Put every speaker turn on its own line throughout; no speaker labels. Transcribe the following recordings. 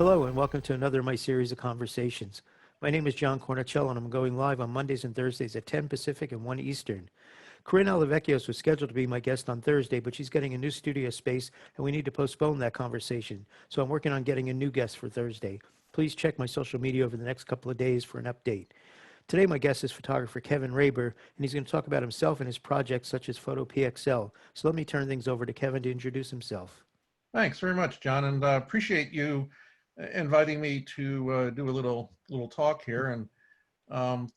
Hello, and welcome to another of my series of conversations. My name is John Cornicello, and I'm going live on Mondays and Thursdays at 10 Pacific and 1 Eastern. Corinne Olivecchios was scheduled to be my guest on Thursday, but she's getting a new studio space, and we need to postpone that conversation. So I'm working on getting a new guest for Thursday. Please check my social media over the next couple of days for an update. Today, my guest is photographer Kevin Raber, and he's going to talk about himself and his projects such as Photo PXL. So let me turn things over to Kevin to introduce himself.
Thanks very much, John, and appreciate you inviting me to do a little talk here. And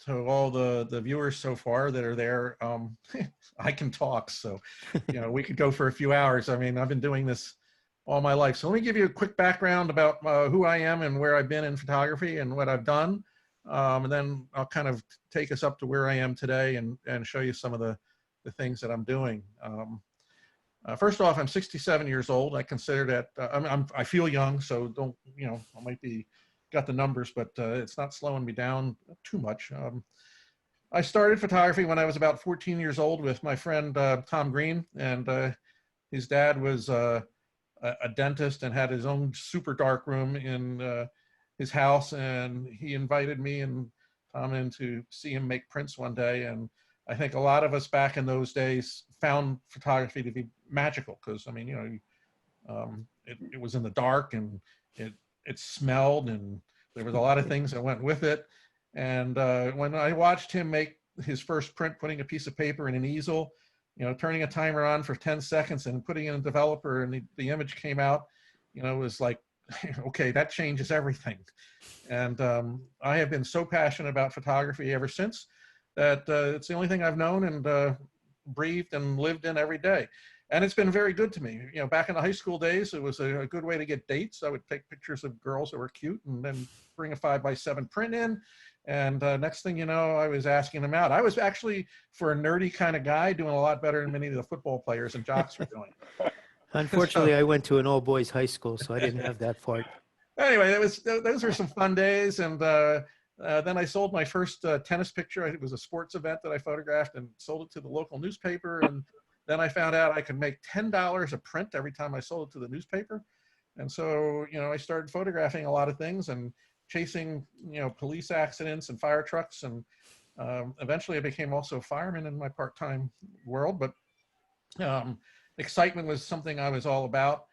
to all the viewers so far that are there, I can talk, so we could go for a few hours. I mean, I've been doing this all my life. So let me give you a quick background about who I am and where I've been in photography and what I've done. And then I'll kind of take us up to where I am today and show you some of the things that I'm doing. First off, I'm 67 years old. I consider that, I feel young, so don't, I might be got the numbers, but it's not slowing me down too much. I started photography when I was about 14 years old with my friend Tom Green, and his dad was a dentist and had his own super dark room in his house, and he invited me and Tom in to see him make prints one day. And I think a lot of us back in those days found photography to be magical because, I mean, it was in the dark and it smelled, and there was a lot of things that went with it. And when I watched him make his first print, putting a piece of paper in an easel, turning a timer on for 10 seconds and putting in a developer, and the image came out, it was like, okay, that changes everything. And I have been so passionate about photography ever since that it's the only thing I've known and breathed and lived in every day. And it's been very good to me. Back in the high school days, it was a good way to get dates. I would take pictures of girls that were cute and then bring a 5x7 print in. And next thing you know, I was asking them out. I was actually, for a nerdy kind of guy, doing a lot better than many of the football players and jocks were doing.
Unfortunately, I went to an all-boys high school, so I didn't have that part.
Anyway, those were some fun days. And then I sold my first tennis picture. It was a sports event that I photographed and sold it to the local newspaper. And then I found out I could make $10 a print every time I sold it to the newspaper. And so, I started photographing a lot of things and chasing, police accidents and fire trucks. And eventually I became also a fireman in my part-time world. But excitement was something I was all about.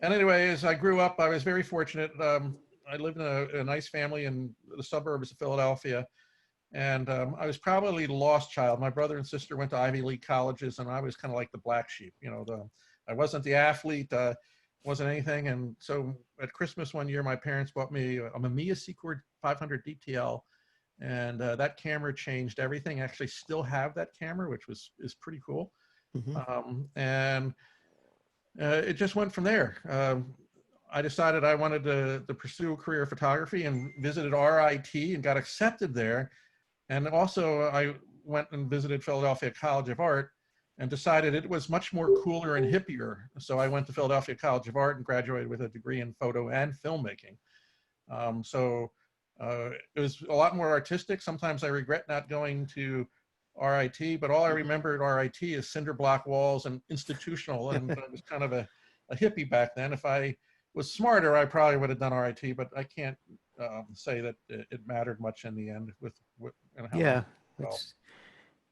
And anyway, as I grew up, I was very fortunate. I lived in a nice family in the suburbs of Philadelphia. And I was probably the lost child. My brother and sister went to Ivy League colleges, and I was kind of like the black sheep. I wasn't the athlete, wasn't anything. And so at Christmas one year, my parents bought me a Mamiya Secord 500 DTL, and that camera changed everything. I actually still have that camera, which is pretty cool. Mm-hmm. And it just went from there. I decided I wanted to pursue a career in photography and visited RIT and got accepted there. And also I went and visited Philadelphia College of Art and decided it was much more cooler and hippier. So I went to Philadelphia College of Art and graduated with a degree in photo and filmmaking. It was a lot more artistic. Sometimes I regret not going to RIT, but all I remember at RIT is cinder block walls and institutional, and I was kind of a hippie back then. If I was smarter, I probably would have done RIT, but I can't say that it mattered much in the end with
yeah.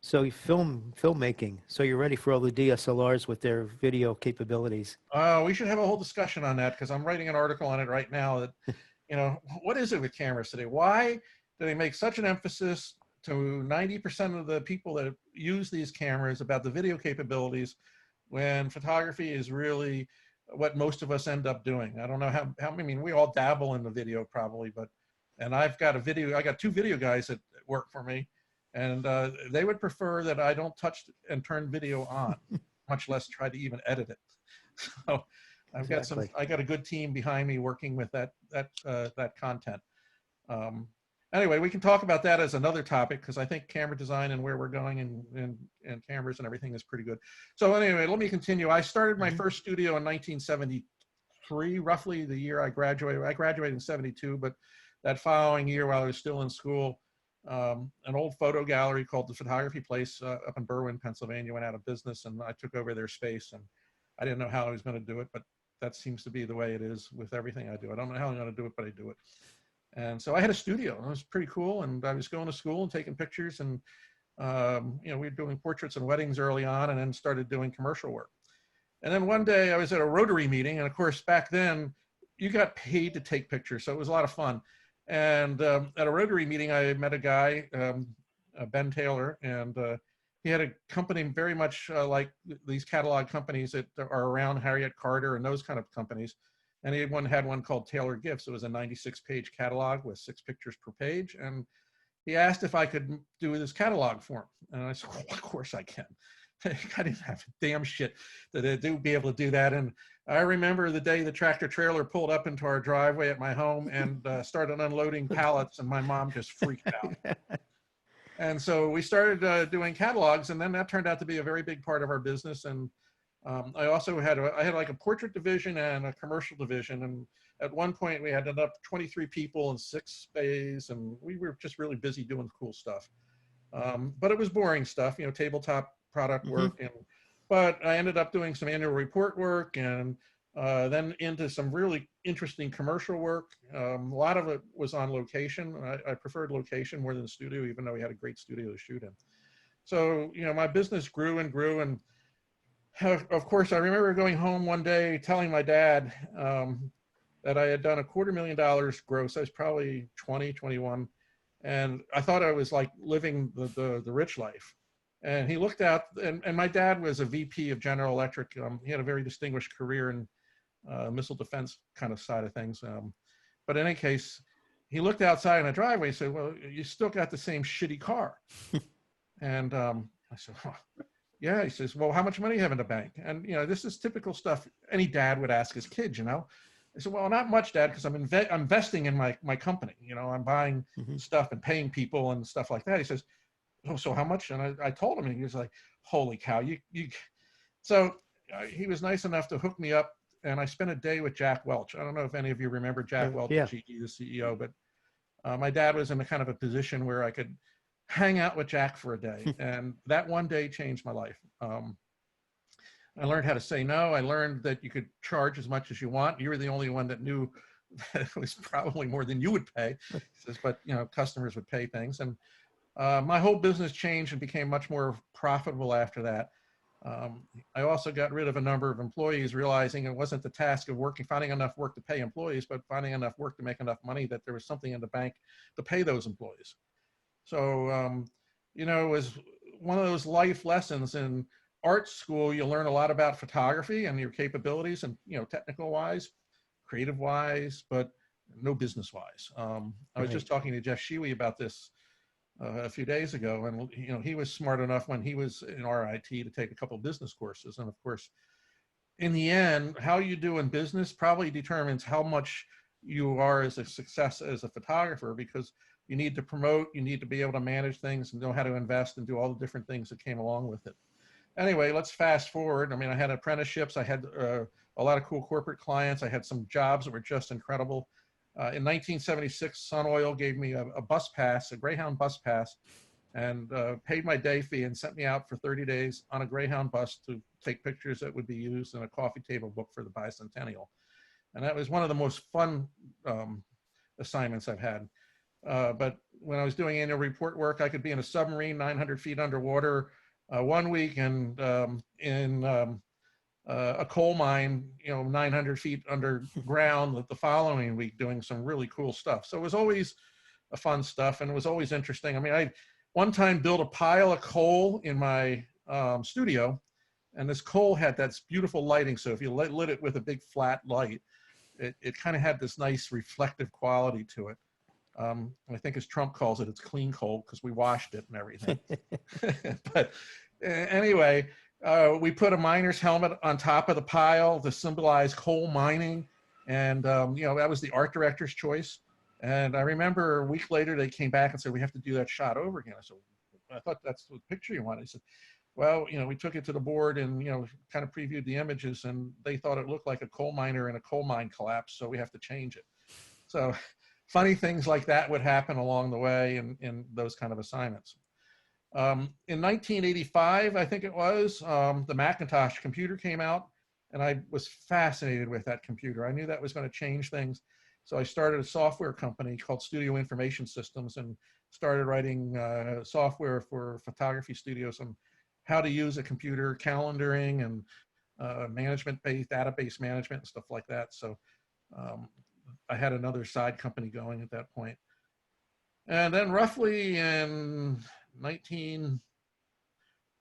So filmmaking. So you're ready for all the DSLRs with their video capabilities.
We should have a whole discussion on that because I'm writing an article on it right now that, what is it with cameras today? Why do they make such an emphasis to 90% of the people that use these cameras about the video capabilities when photography is really what most of us end up doing? I don't know how I mean, we all dabble in the video probably, and I got two video guys that work for me, and they would prefer that I don't touch and turn video on, much less try to even edit it. So I got a good team behind me working with that content. Anyway, we can talk about that as another topic because I think camera design and where we're going and cameras and everything is pretty good. So anyway, let me continue. I started my first studio in 1973, roughly the year I graduated. I graduated in 72, but that following year while I was still in school, an old photo gallery called the Photography Place up in Berwyn, Pennsylvania went out of business, and I took over their space, and I didn't know how I was going to do it, but that seems to be the way it is with everything I do. I don't know how I'm going to do it, but I do it. And so I had a studio, and it was pretty cool. And I was going to school and taking pictures, and we were doing portraits and weddings early on, and then started doing commercial work. And then one day I was at a Rotary meeting, and of course back then you got paid to take pictures, so it was a lot of fun. And at a Rotary meeting, I met a guy, Ben Taylor, and he had a company very much like these catalog companies that are around, Harriet Carter and those kind of companies. And he had one called Taylor Gifts. It was a 96-page catalog with 6 pictures per page. And he asked if I could do this catalog for him. And I said, well, of course I can. I didn't have damn shit to be able to do that. And I remember the day the tractor trailer pulled up into our driveway at my home and started unloading pallets, and my mom just freaked out. And so we started doing catalogs, and then that turned out to be a very big part of our business. And I also had like a portrait division and a commercial division. And at one point we had up 23 people in 6 bays, and we were just really busy doing cool stuff. But it was boring stuff, tabletop product work. But I ended up doing some annual report work, and then into some really interesting commercial work. A lot of it was on location. I preferred location more than the studio, even though we had a great studio to shoot in. So, my business grew and grew. And of course, I remember going home one day telling my dad that I had done $250,000 gross. I was probably 20, 21. And I thought I was like living the rich life. And he looked out, and my dad was a VP of General Electric. He had a very distinguished career in missile defense kind of side of things. But in any case, he looked outside in the driveway and said, well, you still got the same shitty car. And I said, oh, yeah. He says, well, how much money you have in the bank? And, this is typical stuff any dad would ask his kids, I said, well, not much, Dad, because I'm investing in my company. I'm buying stuff and paying people and stuff like that. He says, oh, so how much? And I told him, and he was like, holy cow, you. So he was nice enough to hook me up, and I spent a day with Jack Welch. I don't know if any of you remember Jack Welch,
yeah.
GE, the CEO, but my dad was in a kind of a position where I could hang out with Jack for a day. And that one day changed my life. I learned how to say no. I learned that you could charge as much as you want. You were the only one that knew that it was probably more than you would pay. He says, but customers would pay things. And my whole business changed and became much more profitable after that. I also got rid of a number of employees, realizing it wasn't the task of finding enough work to pay employees, but finding enough work to make enough money that there was something in the bank to pay those employees. So, it was one of those life lessons. In art school, you learn a lot about photography and your capabilities, and, technical wise, creative wise, but no business wise. I was just talking to Jeff Shewy about this a few days ago, and he was smart enough when he was in RIT to take a couple of business courses. And of course, in the end, how you do in business probably determines how much you are as a success as a photographer, because you need to promote, you need to be able to manage things and know how to invest and do all the different things that came along with it. Anyway, let's fast forward. I had apprenticeships. I had a lot of cool corporate clients. I had some jobs that were just incredible. In 1976, Sun Oil gave me a bus pass, a Greyhound bus pass, and paid my day fee and sent me out for 30 days on a Greyhound bus to take pictures that would be used in a coffee table book for the bicentennial. And that was one of the most fun assignments I've had. But when I was doing annual report work, I could be in a submarine 900 feet underwater one week, and in a coal mine, 900 feet underground the following week, doing some really cool stuff. So it was always a fun stuff, and it was always interesting. I one time built a pile of coal in my studio, and this coal had that beautiful lighting. So if you lit it with a big flat light, it kind of had this nice reflective quality to it. I think, as Trump calls it, it's clean coal because we washed it and everything. But anyway, we put a miner's helmet on top of the pile to symbolize coal mining. And, that was the art director's choice. And I remember a week later, they came back and said, we have to do that shot over again. I said, I thought that's the picture you wanted. He said, well, we took it to the board and, kind of previewed the images, and they thought it looked like a coal miner in a coal mine collapse. So we have to change it. So funny things like that would happen along the way in those kind of assignments. In 1985, I think it was, the Macintosh computer came out, And I was fascinated with that computer. I knew that was going to change things. So I started a software company called Studio Information Systems and started writing software for photography studios on how to use a computer, calendaring and management-based, database management and stuff like that. So I had another side company going at that point. And then roughly in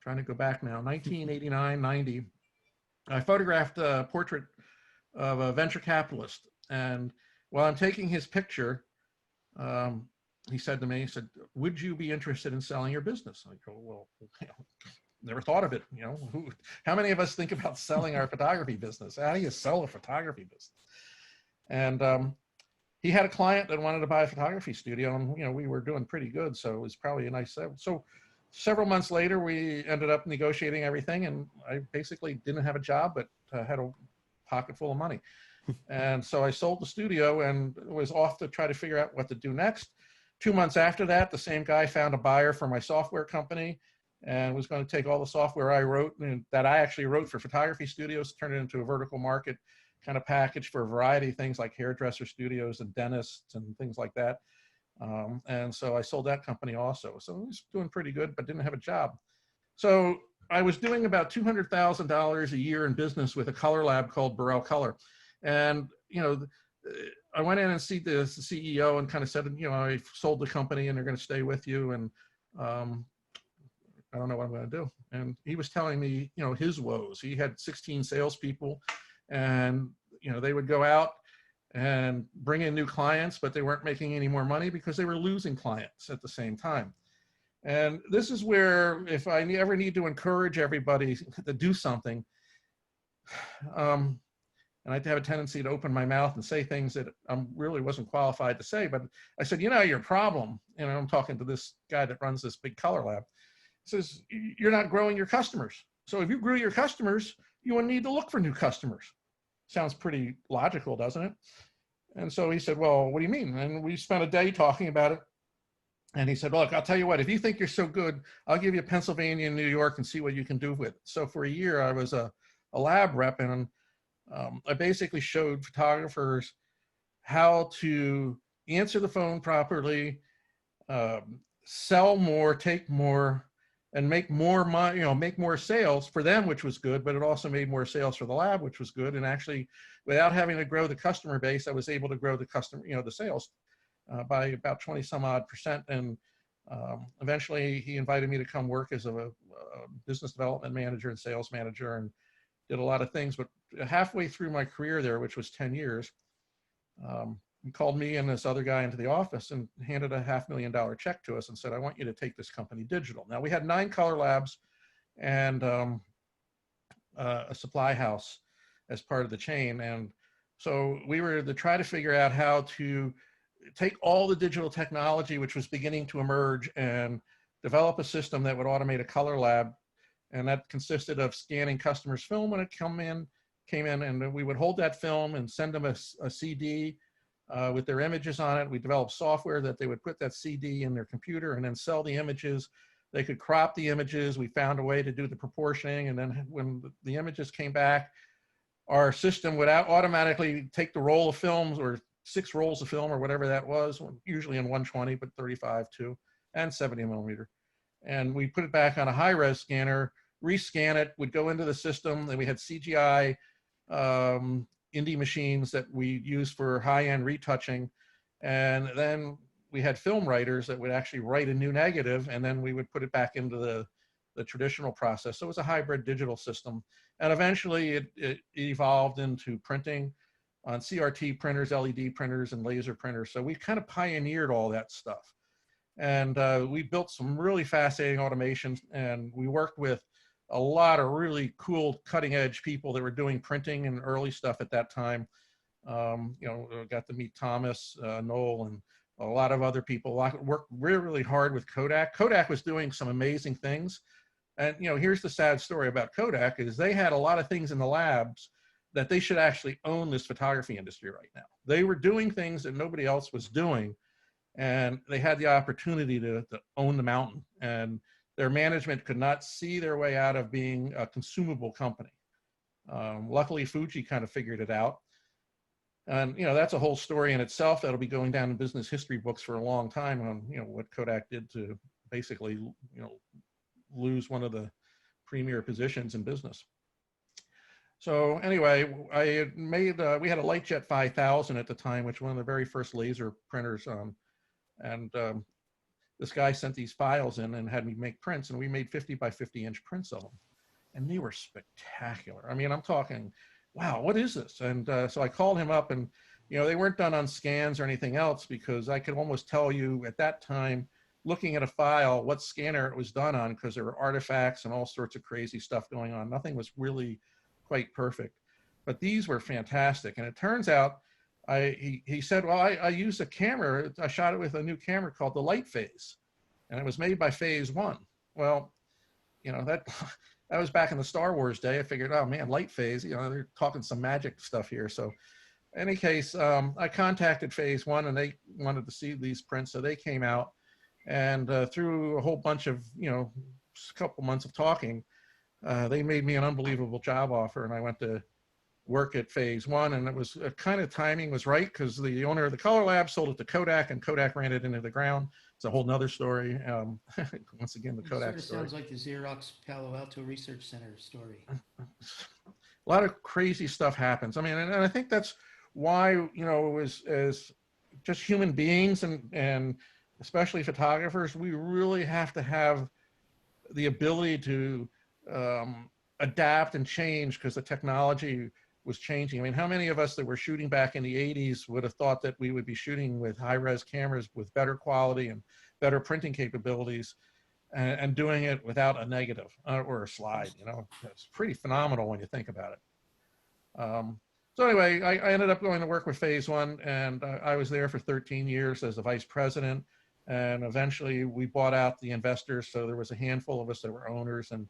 trying to go back now, 1989, 90, I photographed a portrait of a venture capitalist. And while I'm taking his picture, he said to me, he said, would you be interested in selling your business? I go, well, never thought of it. How many of us think about selling our photography business? How do you sell a photography business? And he had a client that wanted to buy a photography studio, and we were doing pretty good, so it was probably a nice sale. So several months later, we ended up negotiating everything, and I basically didn't have a job, but had a pocket full of money. And so I sold the studio and was off to try to figure out what to do next. 2 months after that, the same guy found a buyer for my software company and was going to take all the software I wrote and that I actually wrote for photography studios, turn it into a vertical market kind of package for a variety of things like hairdresser studios and dentists and things like that. And so I sold that company also. So I was doing pretty good, but didn't have a job. So I was doing about $200,000 a year in business with a color lab called Burrell Color. And, I went in and see the CEO and kind of said, I sold the company and they're going to stay with you. And I don't know what I'm going to do. And he was telling me, his woes. He had 16 salespeople and, they would go out and bring in new clients, but they weren't making any more money because they were losing clients at the same time. And this is where, if I ever need to encourage everybody to do something, and I have a tendency to open my mouth and say things that I really wasn't qualified to say, but I said, your problem, I'm talking to this guy that runs this big color lab, says, you're not growing your customers. So if you grew your customers, you wouldn't need to look for new customers. Sounds pretty logical, doesn't it? And so he said, well, what do you mean? And we spent a day talking about it. And he said, look, I'll tell you what, if you think you're so good, I'll give you Pennsylvania and New York and see what you can do with it. So for a year, I was a lab rep, and I basically showed photographers how to answer the phone properly, sell more, take more, and make more money, make more sales for them, which was good, but it also made more sales for the lab, which was good. And actually, without having to grow the customer base, I was able to grow the the sales by about 20 some odd %. And eventually he invited me to come work as a business development manager and sales manager, and did a lot of things. But halfway through my career there, which was 10 years, he called me and this other guy into the office and handed a $500,000 check to us and said, I want you to take this company digital. Now, we had 9 color labs and a supply house as part of the chain. And so we were to try to figure out how to take all the digital technology, which was beginning to emerge, and develop a system that would automate a color lab. And that consisted of scanning customers' film when it came in, and we would hold that film and send them a CD with their images on it. We developed software that they would put that CD in their computer and then sell the images. They could crop the images. We found a way to do the proportioning. And then when the images came back, our system would automatically take the roll of films, or 6 rolls of film or whatever that was, usually in 120, but 35 too, and 70 millimeter. And we put it back on a high-res scanner, rescan it, would go into the system, and we had CGI indie machines that we used for high-end retouching. And then we had film writers that would actually write a new negative, and then we would put it back into the traditional process. So it was a hybrid digital system. And eventually it evolved into printing on CRT printers, LED printers, and laser printers. So we kind of pioneered all that stuff. And we built some really fascinating automations, and we worked with a lot of really cool cutting edge people that were doing printing and early stuff at that time. Got to meet Thomas, Noel, and a lot of other people. Worked really hard with Kodak. Kodak was doing some amazing things. And here's the sad story about Kodak is they had a lot of things in the labs that they should actually own this photography industry right now. They were doing things that nobody else was doing, and they had the opportunity to own the mountain, and their management could not see their way out of being a consumable company. Luckily, Fuji kind of figured it out. And, that's a whole story in itself that'll be going down in business history books for a long time on, what Kodak did to basically, lose one of the premier positions in business. So anyway, I had made, we had a Lightjet 5000 at the time, which was one of the very first laser printers. And this guy sent these files in and had me make prints, and we made 50 by 50 inch prints of them. And they were spectacular. I mean, I'm talking, wow, what is this? And so I called him up, and, they weren't done on scans or anything else, because I could almost tell you at that time, looking at a file, what scanner it was done on, because there were artifacts and all sorts of crazy stuff going on. Nothing was really quite perfect, but these were fantastic. And it turns out, he said, well, I used a camera. I shot it with a new camera called the Light Phase, and it was made by Phase One. Well, that was back in the Star Wars day. I figured, oh man, Light Phase, they're talking some magic stuff here. So in any case, I contacted Phase One, and they wanted to see these prints. So they came out, and through a whole bunch of, a couple months of talking, they made me an unbelievable job offer, and I went to work at Phase One, and it was kind of timing was right, because the owner of the Color Lab sold it to Kodak, and Kodak ran it into the ground. It's a whole nother story. Once again, the Kodak
It
story.
sounds like the Xerox Palo Alto Research Center story.
A lot of crazy stuff happens. I mean, and I think that's why, as just human beings, and especially photographers, we really have to have the ability to adapt and change, because the technology was changing. I mean, how many of us that were shooting back in the 80s would have thought that we would be shooting with high-res cameras with better quality and better printing capabilities, and doing it without a negative or a slide? It's pretty phenomenal when you think about it. So anyway, I ended up going to work with Phase One, and I was there for 13 years as the vice president. And eventually we bought out the investors. So there was a handful of us that were owners, and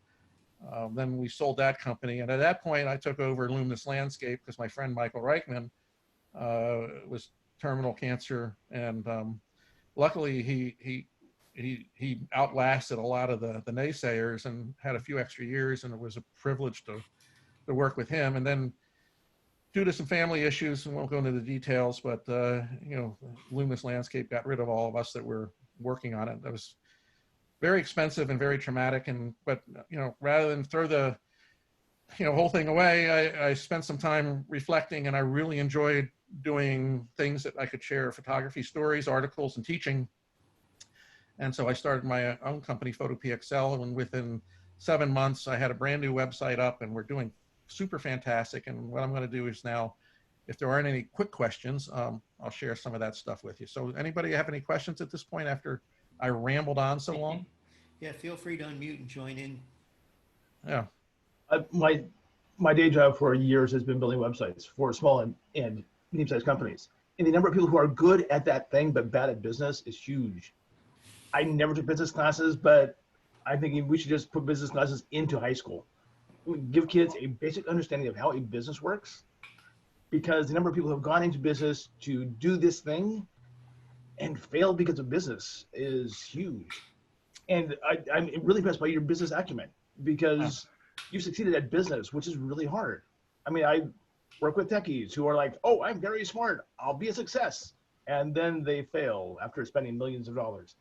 then we sold that company. And at that point, I took over Luminous Landscape, because my friend Michael Reichman was terminal cancer, and luckily he outlasted a lot of the naysayers and had a few extra years, and it was a privilege to work with him. And then, due to some family issues, and won't go into the details, but Luminous Landscape got rid of all of us that were working on it. That was very expensive and very traumatic. But rather than throw the whole thing away, I spent some time reflecting, and I really enjoyed doing things that I could share: photography stories, articles, and teaching. And so I started my own company, PhotoPXL, and within 7 months, I had a brand new website up, and we're doing super fantastic. And what I'm going to do is now, if there aren't any quick questions, I'll share some of that stuff with you. So anybody have any questions at this point after I rambled on so long?
Yeah, feel free to unmute and join in.
Yeah.
My day job for years has been building websites for small and medium-sized companies. And the number of people who are good at that thing but bad at business is huge. I never took business classes, but I'm thinking we should just put business classes into high school. Give kids a basic understanding of how a business works, because the number of people who have gone into business to do this thing and failed because of business is huge. And I'm really impressed by your business acumen, because you succeeded at business, which is really hard. I mean, I work with techies who are like, oh, I'm very smart, I'll be a success. And then they fail after spending millions of dollars.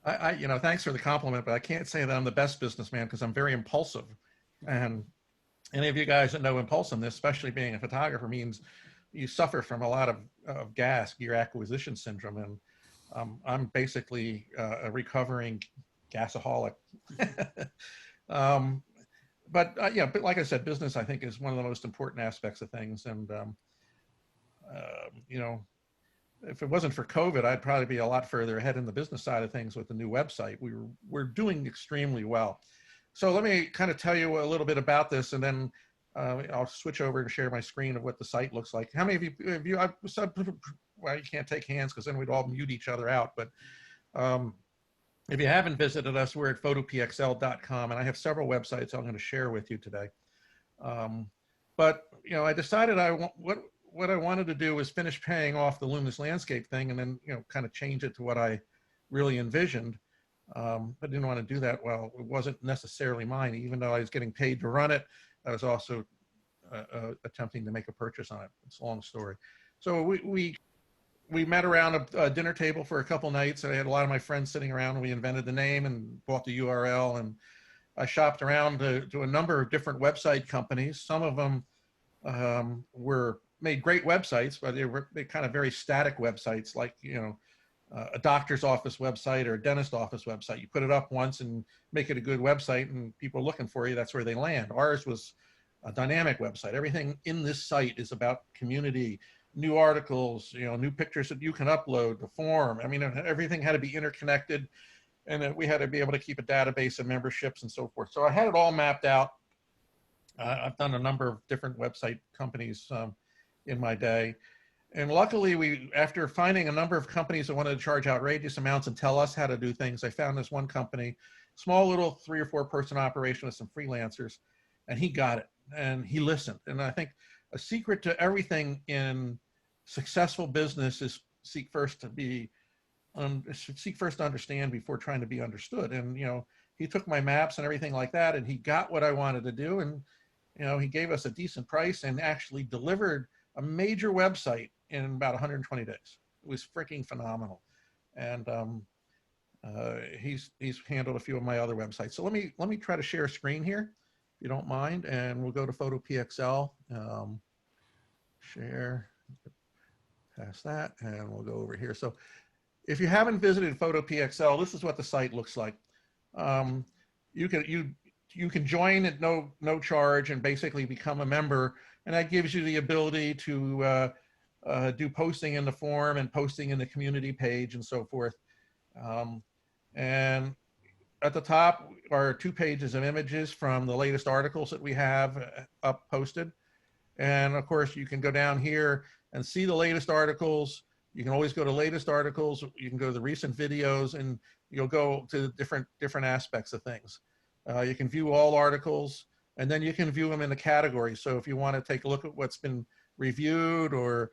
Thanks for the compliment, but I can't say that I'm the best businessman, because I'm very impulsive. And any of you guys that know impulsiveness, especially being a photographer, means you suffer from a lot of gear acquisition syndrome. And I'm basically a recovering gasaholic. But like I said, business, I think, is one of the most important aspects of things. And, if it wasn't for COVID, I'd probably be a lot further ahead in the business side of things with the new website. We're doing extremely well. So let me kind of tell you a little bit about this, and then I'll switch over and share my screen of what the site looks like. How many of you, well, you can't take hands because then we'd all mute each other out. But if you haven't visited us, we're at photopxl.com, and I have several websites I'm going to share with you today. But I decided what I wanted to do was finish paying off the Luminous Landscape thing, and then kind of change it to what I really envisioned. But didn't want to do that while it wasn't necessarily mine, even though I was getting paid to run it. I was also attempting to make a purchase on it. It's a long story. So we met around a dinner table for a couple nights. I had a lot of my friends sitting around, and we invented the name and bought the URL. And I shopped around to a number of different website companies. Some of them made great websites, but they kind of very static websites, like, you know, a doctor's office website or a dentist office website. You put it up once and make it a good website, and people are looking for you. That's where they land. Ours was a dynamic website. Everything in this site is about community, new articles, you know, new pictures that you can upload, the forum. I mean, everything had to be interconnected, and we had to be able to keep a database of memberships and so forth. So I had it all mapped out. I've done a number of different website companies in my day. And luckily, after finding a number of companies that wanted to charge outrageous amounts and tell us how to do things, I found this one company, small little 3 or 4 person operation with some freelancers, and he got it and he listened. And I think a secret to everything in successful business is seek first to understand before trying to be understood. And, you know, he took my maps and everything like that, and he got what I wanted to do. And, you know, he gave us a decent price and actually delivered a major website in about 120 days. It was freaking phenomenal. And he's handled a few of my other websites. So let me try to share a screen here, if you don't mind, and we'll go to PhotoPXL. Share, past that, and we'll go over here. So if you haven't visited PhotoPXL, this is what the site looks like. You can join at no charge and basically become a member, and that gives you the ability to do posting in the forum and posting in the community page and so forth. And at the top are 2 pages of images from the latest articles that we have up posted. And of course, you can go down here and see the latest articles. You can always go to latest articles. You can go to the recent videos, and you'll go to different aspects of things. You can view all articles, and then you can view them in the categories. So if you want to take a look at what's been reviewed, or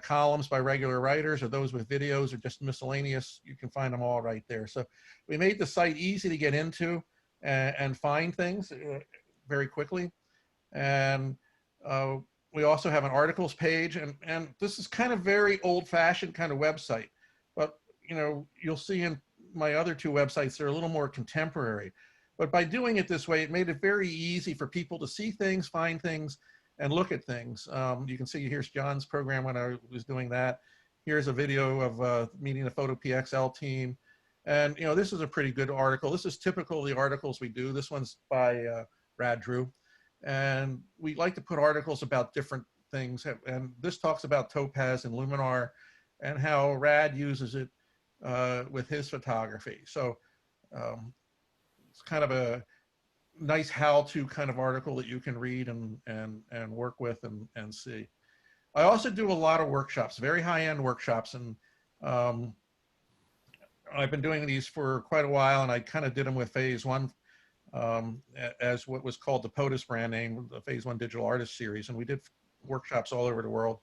columns by regular writers, or those with videos, or just miscellaneous, you can find them all right there. So we made the site easy to get into and find things very quickly. And we also have an articles page, and this is kind of very old-fashioned kind of website, but, you know, you'll see in my other 2 websites they're a little more contemporary. But by doing it this way, it made it very easy for people to see things, find things, and look at things. You can see here's John's program when I was doing that. Here's a video of meeting the PhotoPXL team. And, you know, this is a pretty good article. This is typical of the articles we do. This one's by Brad Drew. And we like to put articles about different things. And this talks about Topaz and Luminar and how Rad uses it with his photography. So it's kind of a nice how-to kind of article that you can read and work with and see. I also do a lot of workshops, very high-end workshops. And I've been doing these for quite a while, and I kind of did them with Phase 1. As what was called the POTUS brand name, the Phase 1 Digital Artist Series. And we did workshops all over the world.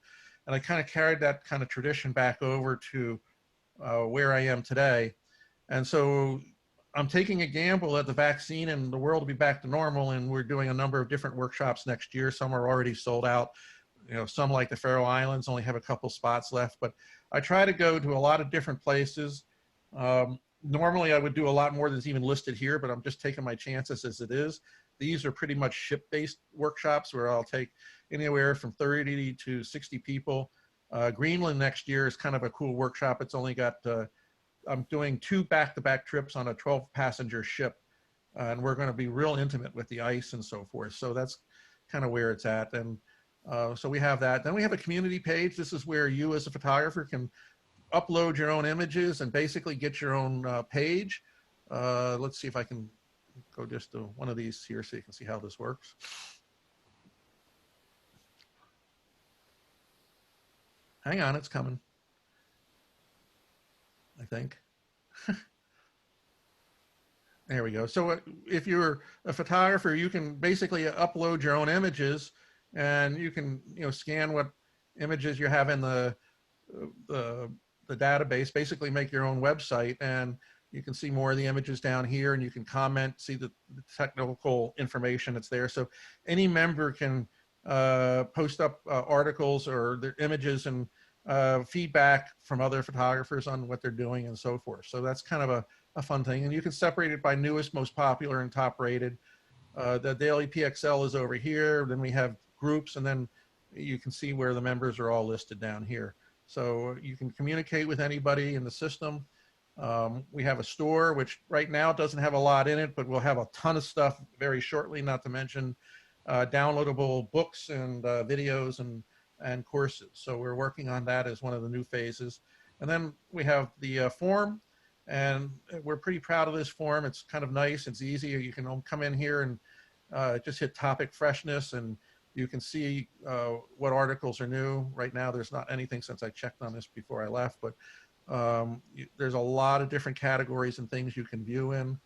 And I kind of carried that kind of tradition back over to where I am today. And so I'm taking a gamble that the vaccine and the world will be back to normal, and we're doing a number of different workshops next year. Some are already sold out. You know, some, like the Faroe Islands, only have a couple spots left. But I try to go to a lot of different places. Normally, I would do a lot more than's even listed here, but I'm just taking my chances as it is. These are pretty much ship-based workshops where I'll take anywhere from 30 to 60 people. Greenland next year is kind of a cool workshop. It's only got, I'm doing 2 back-to-back trips on a 12-passenger ship, and we're going to be real intimate with the ice and so forth. So that's kind of where it's at. And so we have that. Then we have a community page. This is where you as a photographer can upload your own images and basically get your own page. Let's see if I can go just to one of these here so you can see how this works. Hang on, it's coming, I think. There we go. So if you're a photographer, you can basically upload your own images, and you can, you know, scan what images you have in the database, basically make your own website. And You can see more of the images down here, and you can comment, see the technical information that's there. So any member can post up articles or their images and feedback from other photographers on what they're doing and so forth. So that's kind of a fun thing. And you can separate it by newest, most popular, and top rated. The daily PXL is over here. Then we have groups, and then you can see where the members are all listed down here. So you can communicate with anybody in the system. We have a store, which right now doesn't have a lot in it, but we'll have a ton of stuff very shortly, not to mention downloadable books and videos and courses. So we're working on that as one of the new phases. And then we have the forum, and we're pretty proud of this forum. It's kind of nice. It's easy. You can come in here and just hit topic freshness, and you can see what articles are new. Right now, there's not anything since I checked on this before I left, but there's a lot of different categories and things you can view in,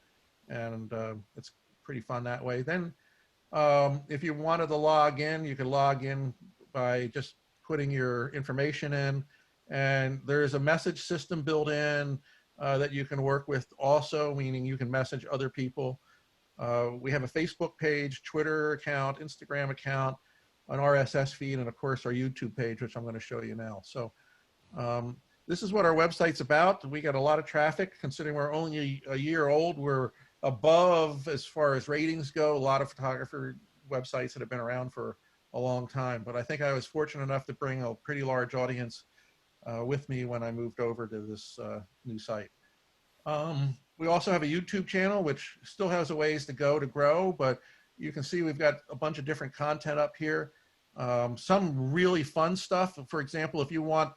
and it's pretty fun that way. Then if you wanted to log in, you can log in by just putting your information in, and there's a message system built in that you can work with also, meaning you can message other people. We have a Facebook page, Twitter account, Instagram account, an RSS feed, and of course our YouTube page, which I'm going to show you now. So this is what our website's about. We got a lot of traffic. Considering we're only a year old, we're above, as far as ratings go, a lot of photographer websites that have been around for a long time. But I think I was fortunate enough to bring a pretty large audience with me when I moved over to this new site. We also have a YouTube channel, which still has a ways to go to grow, but you can see we've got a bunch of different content up here. Some really fun stuff. For example, if you want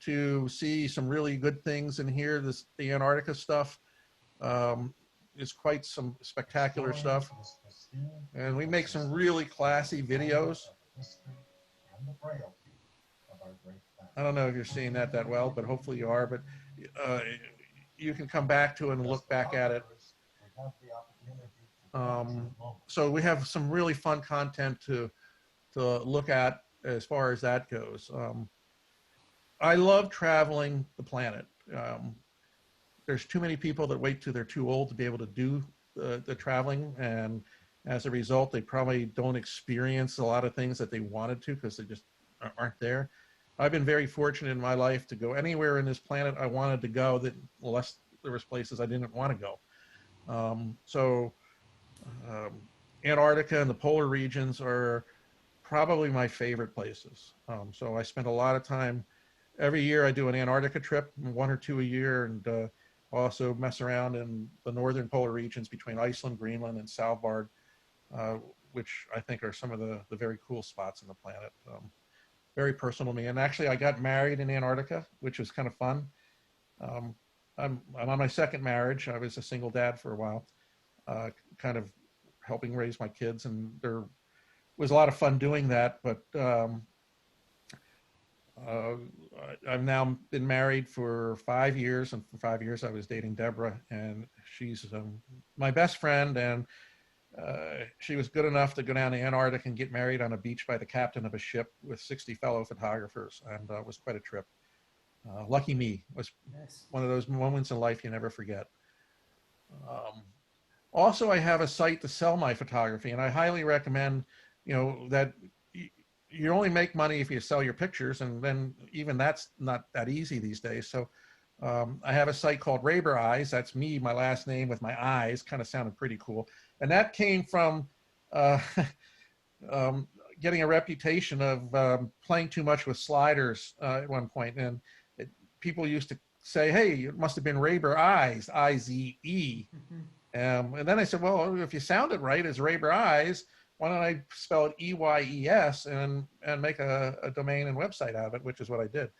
to see some really good things in here, the Antarctica stuff is quite some spectacular stuff. And we make some really classy videos. I don't know if you're seeing that well, but hopefully you are. But you can come back to it and look back at it. So we have some really fun content to look at as far as that goes. I love traveling the planet. There's too many people that wait till they're too old to be able to do the traveling, and as a result, they probably don't experience a lot of things that they wanted to because they just aren't there. I've been very fortunate in my life to go anywhere in this planet I wanted to go, that unless there was places I didn't want to go. Antarctica and the polar regions are probably my favorite places. So I spend a lot of time. Every year I do an Antarctica trip, 1 or 2 a year, and also mess around in the northern polar regions between Iceland, Greenland, and Svalbard, which I think are some of the very cool spots on the planet. Very personal to me. And actually, I got married in Antarctica, which was kind of fun. I'm on my second marriage. I was a single dad for a while, kind of helping raise my kids, and there was a lot of fun doing that. But I've now been married for 5 years, and for 5 years I was dating Deborah, and she's my best friend, and she was good enough to go down to Antarctica and get married on a beach by the captain of a ship with 60 fellow photographers, and it was quite a trip. Lucky me. It was one of those moments in life you never forget. Also, I have a site to sell my photography, and I highly recommend, that you only make money if you sell your pictures, and then even that's not that easy these days. So I have a site called Raber Eyes. That's me, my last name with my eyes. Kind of sounded pretty cool. And that came from getting a reputation of playing too much with sliders at one point. And people used to say, hey, it must have been Raber Eyes, I-Z-E. And then I said, well, if you sound it right as Raber Eyes, why don't I spell it E-Y-E-S and make a domain and website out of it, which is what I did.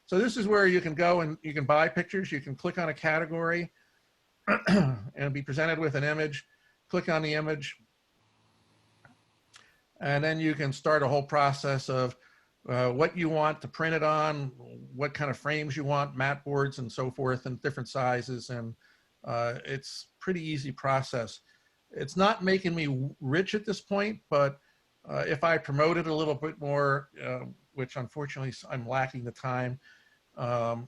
So this is where you can go and you can buy pictures. You can click on a category and be presented with an image. Click on the image. And then you can start a whole process of what you want to print it on, what kind of frames you want, mat boards and so forth, and different sizes. And it's pretty easy process. It's not making me rich at this point, but if I promote it a little bit more, which unfortunately I'm lacking the time,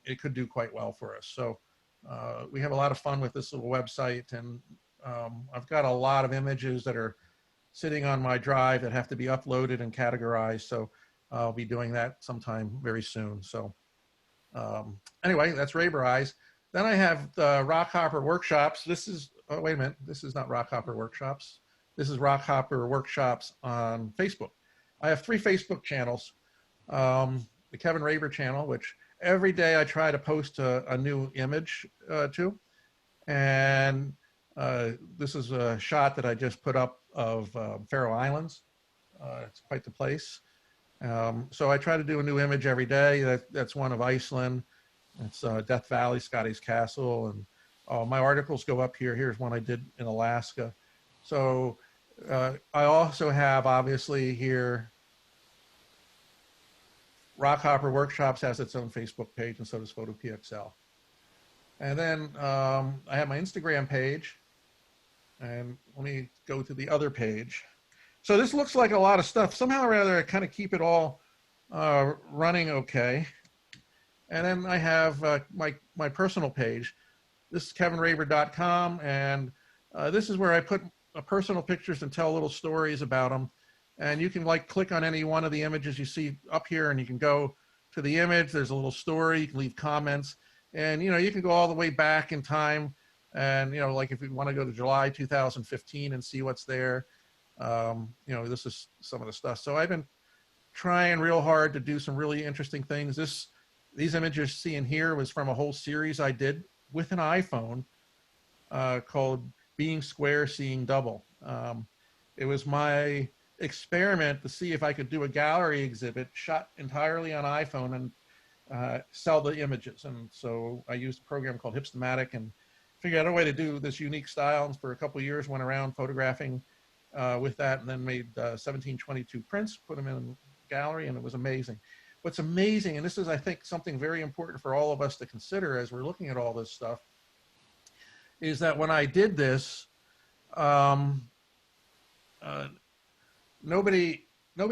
it could do quite well for us. So we have a lot of fun with this little website, and I've got a lot of images that are sitting on my drive that have to be uploaded and categorized. So I'll be doing that sometime very soon. So anyway, that's Raber Eyes. Then I have the Rockhopper Workshops. This is, oh, wait a minute. This is not Rockhopper Workshops. This is Rockhopper Workshops on Facebook. I have 3 Facebook channels. The Kevin Raber channel, which every day I try to post a new image to. And this is a shot that I just put up of Faroe Islands. It's quite the place. So I try to do a new image every day. That's one of Iceland. It's Death Valley, Scotty's Castle. And my articles go up here. Here's one I did in Alaska. So I also have, obviously, here, Rockhopper Workshops has its own Facebook page, and so does PhotoPXL. And then I have my Instagram page. And let me go to the other page. So this looks like a lot of stuff. Somehow or other, I kind of keep it all running okay. And then I have my personal page. This is kevinraber.com, and this is where I put personal pictures and tell little stories about them. And you can click on any one of the images you see up here, and you can go to the image. There's a little story. You can leave comments, and you can go all the way back in time. And if you want to go to July 2015 and see what's there, this is some of the stuff. So I've been trying real hard to do some really interesting things. These images you're seeing here was from a whole series I did with an iPhone called Being Square, Seeing Double. It was my experiment to see if I could do a gallery exhibit shot entirely on iPhone and sell the images. And so I used a program called Hipstamatic and figured out a way to do this unique style. And for a couple of years, went around photographing with that, and then made 1722 prints, put them in a gallery, and it was amazing. What's amazing, and this is, I think, something very important for all of us to consider as we're looking at all this stuff, is that when I did this, nobody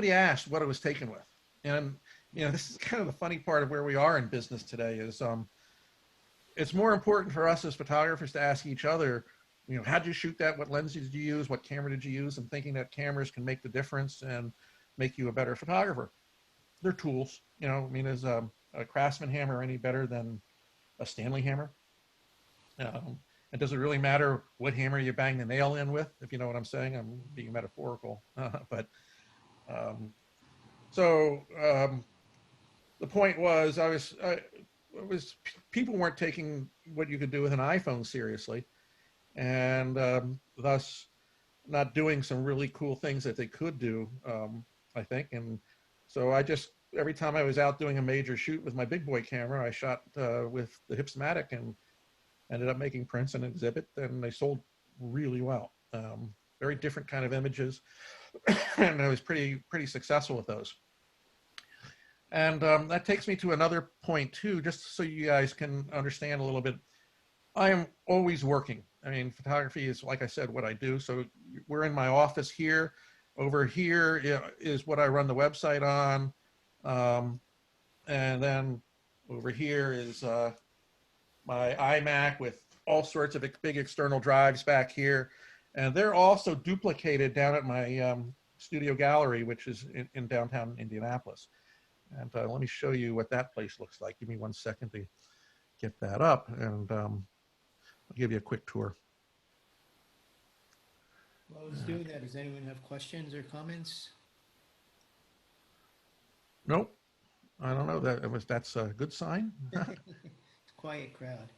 asked what it was taken with. And this is kind of the funny part of where we are in business today is it's more important for us as photographers to ask each other, how'd you shoot that? What lenses did you use? What camera did you use? And thinking that cameras can make the difference and make you a better photographer. They're tools, is a Craftsman hammer any better than a Stanley hammer? And does it really matter what hammer you bang the nail in with, if you know what I'm saying? I'm being metaphorical, but the point was, people weren't taking what you could do with an iPhone seriously, and thus not doing some really cool things that they could do, I think. And so every time I was out doing a major shoot with my big boy camera, I shot with the Hipstamatic and ended up making prints and exhibit, and they sold really well. Very different kind of images, and I was pretty successful with those. And that takes me to another point too, just so you guys can understand a little bit. I am always working. I mean, photography is, like I said, what I do. So we're in my office here. Over here is what I run the website on. And then over here is my iMac with all sorts of big external drives back here. And they're also duplicated down at my studio gallery, which is in downtown Indianapolis. And let me show you what that place looks like. Give me 1 second to get that up, and I'll give you a quick tour.
While I was doing that, does anyone have questions or comments?
Nope. I don't know. That's a good sign.
It's a quiet crowd.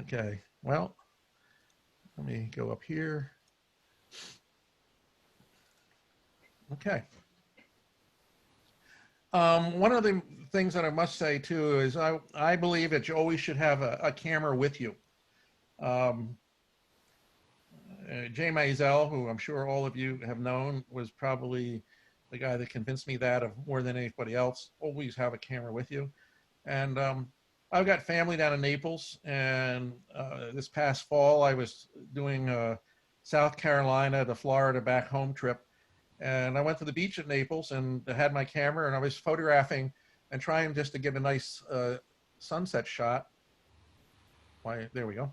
Okay. Well, let me go up here. Okay. One of the things that I must say too is I believe that you always should have a camera with you. Jay Maisel, who I'm sure all of you have known, was probably the guy that convinced me that of more than anybody else. Always have a camera with you. And I've got family down in Naples, and this past fall I was doing South Carolina to Florida back home trip. And I went to the beach at Naples and I had my camera, and I was photographing and trying just to get a nice sunset shot. why, there we go.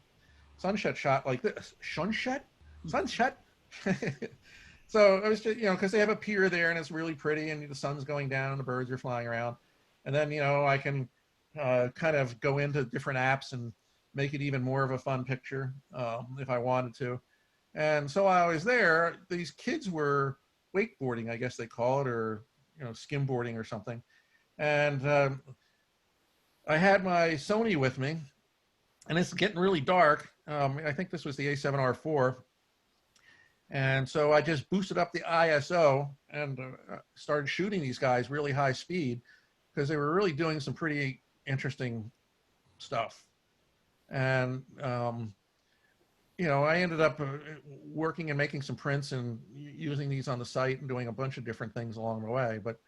Sunset shot like this. Sunset? Sunset? So I was just, because they have a pier there and it's really pretty and the sun's going down and the birds are flying around. And then, I can kind of go into different apps and make it even more of a fun picture if I wanted to. And so while I was there, these kids were wakeboarding, I guess they call it, or, skimboarding or something. And I had my Sony with me, and it's getting really dark. I think this was the A7R4. And so I just boosted up the ISO and started shooting these guys really high speed because they were really doing some pretty interesting stuff. And, I ended up working and making some prints and using these on the site and doing a bunch of different things along the way. But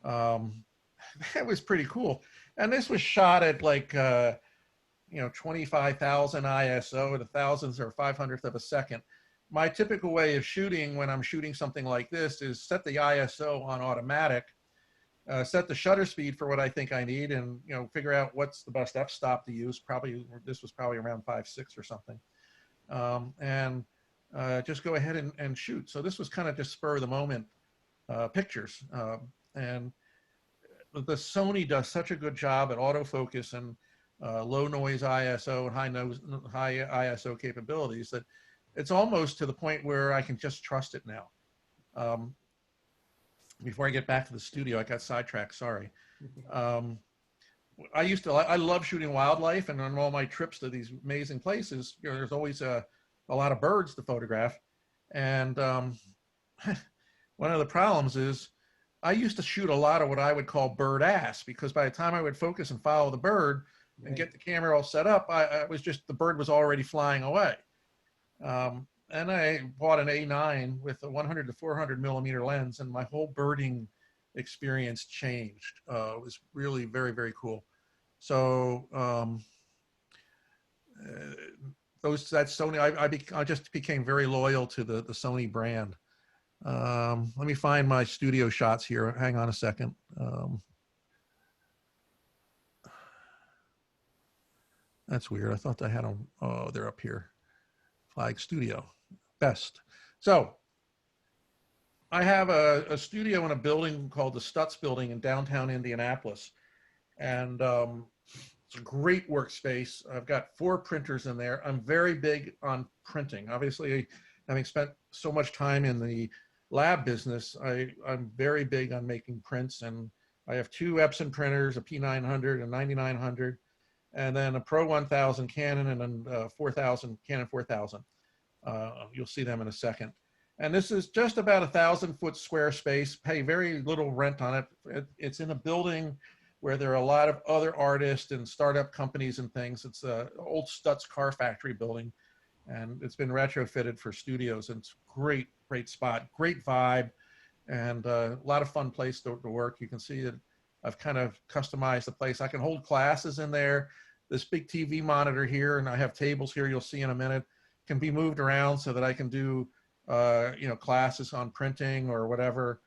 that was pretty cool. And this was shot at like, 25,000 ISO at 1,000th or 500th of a second. My typical way of shooting when I'm shooting something like this is set the ISO on automatic, set the shutter speed for what I think I need, and figure out what's the best f-stop to use. Probably this was probably around 5.6 or something, and just go ahead and shoot. So this was kind of just spur of the moment pictures, and the Sony does such a good job at autofocus and low noise ISO and high ISO capabilities that it's almost to the point where I can just trust it now. Before I get back to the studio, I got sidetracked, sorry. I love shooting wildlife, and on all my trips to these amazing places, there's always a lot of birds to photograph. And one of the problems is I used to shoot a lot of what I would call bird ass, because by the time I would focus and follow the bird and get the camera all set up, the bird was already flying away. And I bought an A9 with a 100 to 400 millimeter lens, and my whole birding experience changed. It was really very, very cool. So that Sony, I just became very loyal to the Sony brand. Let me find my studio shots here. Hang on a second. That's weird. I thought I had them. Oh, they're up here. Flag Studio, best. So I have a studio in a building called the Stutz Building in downtown Indianapolis. And it's a great workspace. I've got 4 printers in there. I'm very big on printing. Obviously, having spent so much time in the lab business, I'm very big on making prints. And I have 2 Epson printers, a P900 and 9900. And then a Pro 1000 Canon and then Canon 4000. You'll see them in a second. And this is just about 1,000-foot square space, pay very little rent on it. It's in a building where there are a lot of other artists and startup companies and things. It's an old Stutz car factory building, and it's been retrofitted for studios. And it's great, great spot, great vibe, and a lot of fun place to work. You can see that I've kind of customized the place. I can hold classes in there. This big TV monitor here, and I have tables here you'll see in a minute, can be moved around so that I can do classes on printing or whatever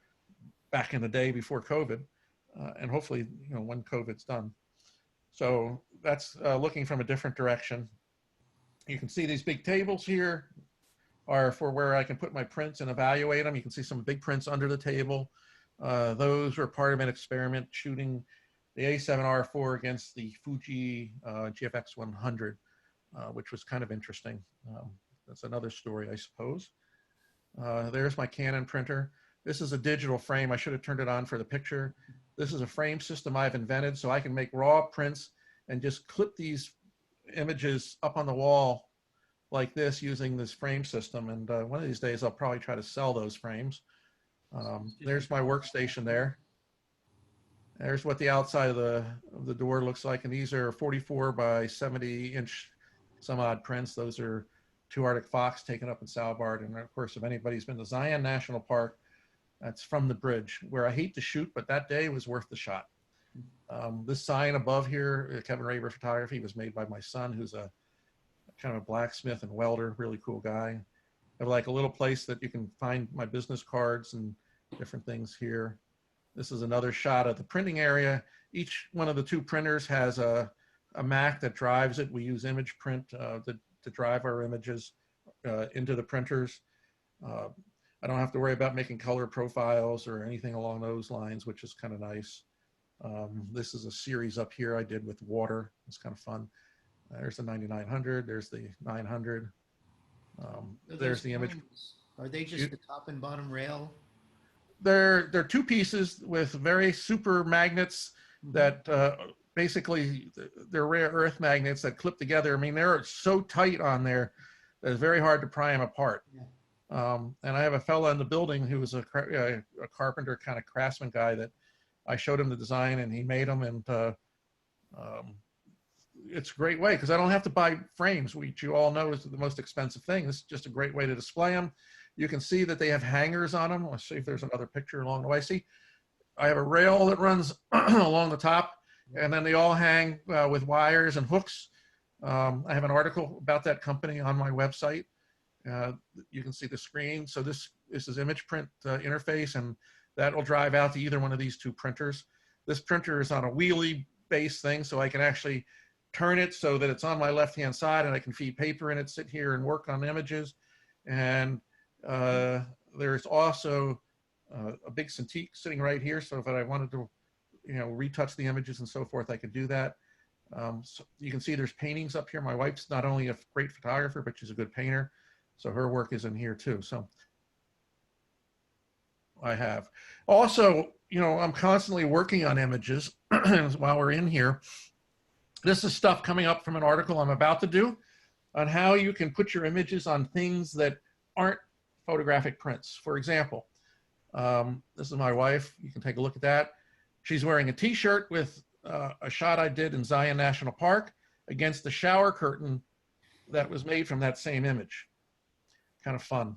back in the day before COVID, and hopefully when COVID's done. So that's looking from a different direction. You can see these big tables here are for where I can put my prints and evaluate them. You can see some big prints under the table. Those were part of an experiment shooting the A7R4 against the Fuji GFX 100, which was kind of interesting. That's another story, I suppose. There's my Canon printer. This is a digital frame. I should have turned it on for the picture. This is a frame system I've invented so I can make raw prints and just clip these images up on the wall like this using this frame system. And one of these days I'll probably try to sell those frames. There's my workstation there. There's what the outside of the door looks like. And these are 44 by 70 inch some odd prints. Those are 2 Arctic fox taken up in Svalbard. And of course, if anybody's been to Zion National Park, that's from the bridge, where I hate to shoot, but that day was worth the shot. This sign above here, Kevin Raber Photography, was made by my son, who's a kind of a blacksmith and welder, really cool guy. I have like a little place that you can find my business cards and different things here. This is another shot of the printing area. Each one of the 2 printers has a a Mac that drives it. We use image print to drive our images into the printers. I don't have to worry about making color profiles or anything along those lines, which is kind of nice. This is a series up here I did with water. It's kind of fun. There's the 9900. There's the 900. There's the image.
Are they just the top and bottom rail?
They're two pieces with very super magnets that basically they're rare earth magnets that clip together. I mean, they're so tight on there that it's very hard to pry them apart.
Yeah.
And I have a fellow in the building who was a carpenter kind of craftsman guy that I showed him the design and he made them. And it's a great way because I don't have to buy frames, which you all know is the most expensive thing. This is just a great way to display them. You can see that they have hangers on them. Let's see if there's another picture along the way. See, I have a rail that runs along the top, and then they all hang with wires and hooks. I have an article about that company on my website. You can see the screen. So this is image print interface, and that will drive out to either one of these two printers. This printer is on a wheelie based thing, so I can actually turn it so that it's on my left-hand side, and I can feed paper in it, sit here and work on images. And there's also a big Cintiq sitting right here, so if I wanted to, retouch the images and so forth, I could do that. So you can see there's paintings up here. My wife's not only a great photographer, but she's a good painter, so her work is in here too. So I have also, I'm constantly working on images while we're in here. This is stuff coming up from an article I'm about to do on how you can put your images on things that aren't photographic prints. For example, this is my wife. You can take a look at that. She's wearing a t-shirt with a shot I did in Zion National Park against the shower curtain that was made from that same image. Kind of fun.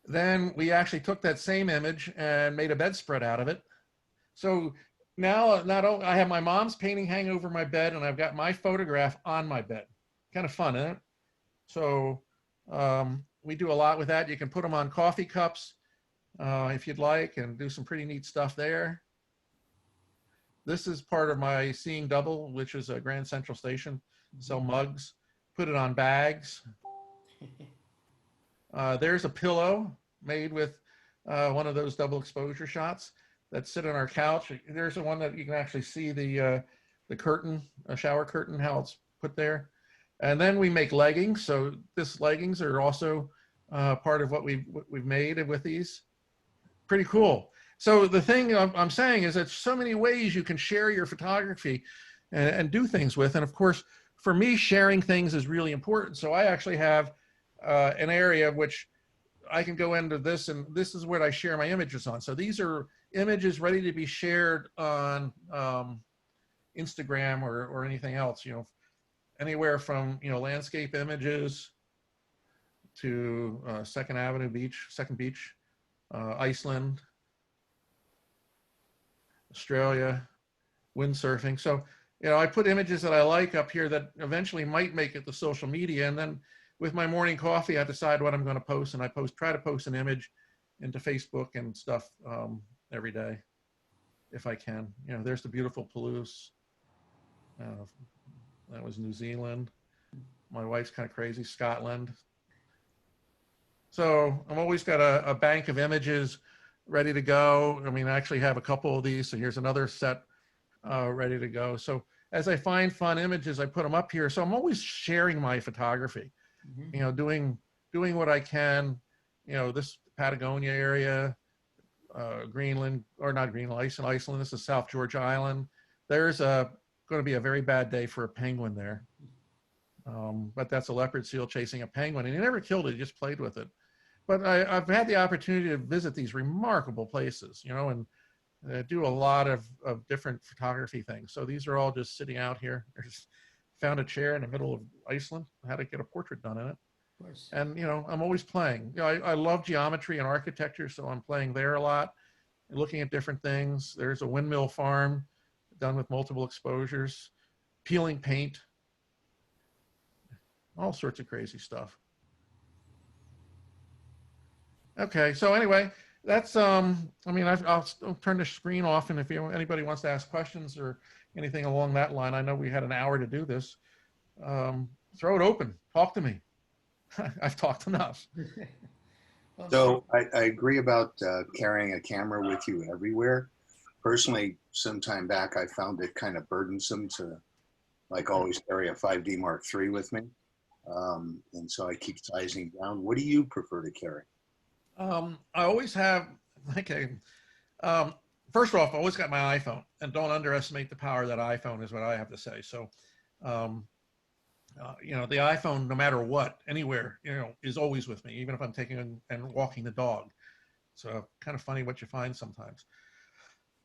Then we actually took that same image and made a bedspread out of it. So now I have my mom's painting hanging over my bed, and I've got my photograph on my bed. Kind of fun, isn't it? So we do a lot with that. You can put them on coffee cups if you'd like, and do some pretty neat stuff there. This is part of my Seeing Double, which is a Grand Central Station. Sell mugs, put it on bags. There's a pillow made with one of those double exposure shots that sit on our couch. There's the one that you can actually see the curtain, a shower curtain, how it's put there. And then we make leggings. So this leggings are also part of what we've made with these. Pretty cool. So the thing I'm saying is that so many ways you can share your photography and do things with. And of course, for me, sharing things is really important. So I actually have an area which I can go into this, and this is what I share my images on. So these are images ready to be shared on Instagram or anything else, anywhere from, landscape images to Second Beach, Iceland, Australia, windsurfing. So, I put images that I like up here that eventually might make it to social media. And then with my morning coffee, I decide what I'm going to post, and I try to post an image into Facebook and stuff every day if I can. There's the beautiful Palouse. That was New Zealand. My wife's kind of crazy, Scotland. So I'm always got a bank of images ready to go. I mean, I actually have a couple of these. So here's another set ready to go. So as I find fun images, I put them up here. So I'm always sharing my photography, doing what I can, this Patagonia area, Greenland, or not Greenland, Iceland. This is South Georgia Island. There's going to be a very bad day for a penguin there. But that's a leopard seal chasing a penguin, and he never killed it, he just played with it. But I've had the opportunity to visit these remarkable places, and do a lot of different photography things. So these are all just sitting out here. I just found a chair in the middle of Iceland, had to get a portrait done in it.
Of course. And,
I'm always playing. I love geometry and architecture, so I'm playing there a lot, looking at different things. There's a windmill farm done with multiple exposures, peeling paint, all sorts of crazy stuff. Okay, so anyway, that's I mean, I'll turn the screen off, and if anybody wants to ask questions or anything along that line, I know we had an hour to do this. Throw it open. Talk to me. I've talked enough.
Well,
So I agree about carrying a camera with you everywhere. Personally, some time back, I found it kind of burdensome to like always carry a 5D Mark III with me. And so I keep sizing down. What do you prefer to carry?
I always have, okay. First off, I always got my iPhone, and don't underestimate the power of that iPhone is what I have to say. So, you know, the iPhone, no matter what, anywhere, you know, is always with me, even if I'm taking and walking the dog. So kind of funny what you find sometimes.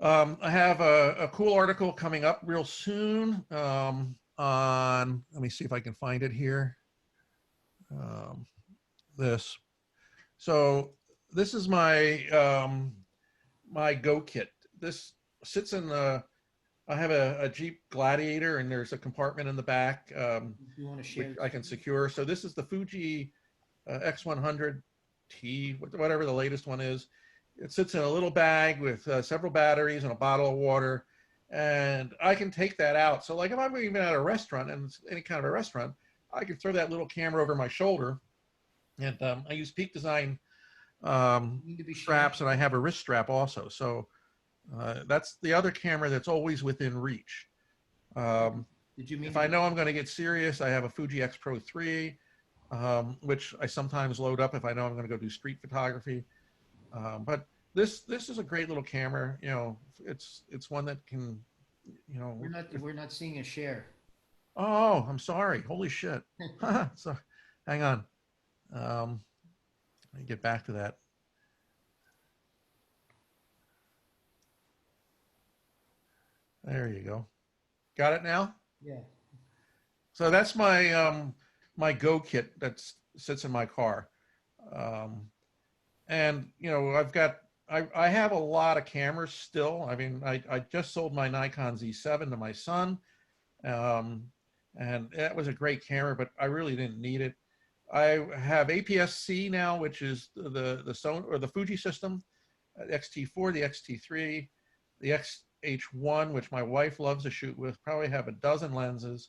I have a cool article coming up real soon on, let me see if I can find it here. This. So this is my my Go kit. This sits in the, I have a Jeep Gladiator, and there's a compartment in the back
you want to share?
which I can secure. So this is the Fuji X100T, whatever the latest one is. It sits in a little bag with several batteries and a bottle of water, and I can take that out. So like if I'm even at a restaurant, and it's any kind of a restaurant, I can throw that little camera over my shoulder. And I use Peak Design straps, and I have a wrist strap also. So that's the other camera that's always within reach.
Did you mean
If I know I'm going to get serious, I have a Fuji X Pro 3, which I sometimes load up if I know I'm going to go do street photography. But this is a great little camera. You know, it's one that can, you know.
we're not seeing a share.
Oh, I'm sorry. Holy shit. So, hang on. Let me get back to that. There you go. Got it now?
Yeah.
So that's my my Go kit that sits in my car. And you know, I have a lot of cameras still. I mean, I just sold my Nikon Z7 to my son. And that was a great camera, but I really didn't need it. I have APS-C now, which is the Sony or the Fuji system, XT4, the XT3, the XH1, which my wife loves to shoot with. Probably have a dozen lenses.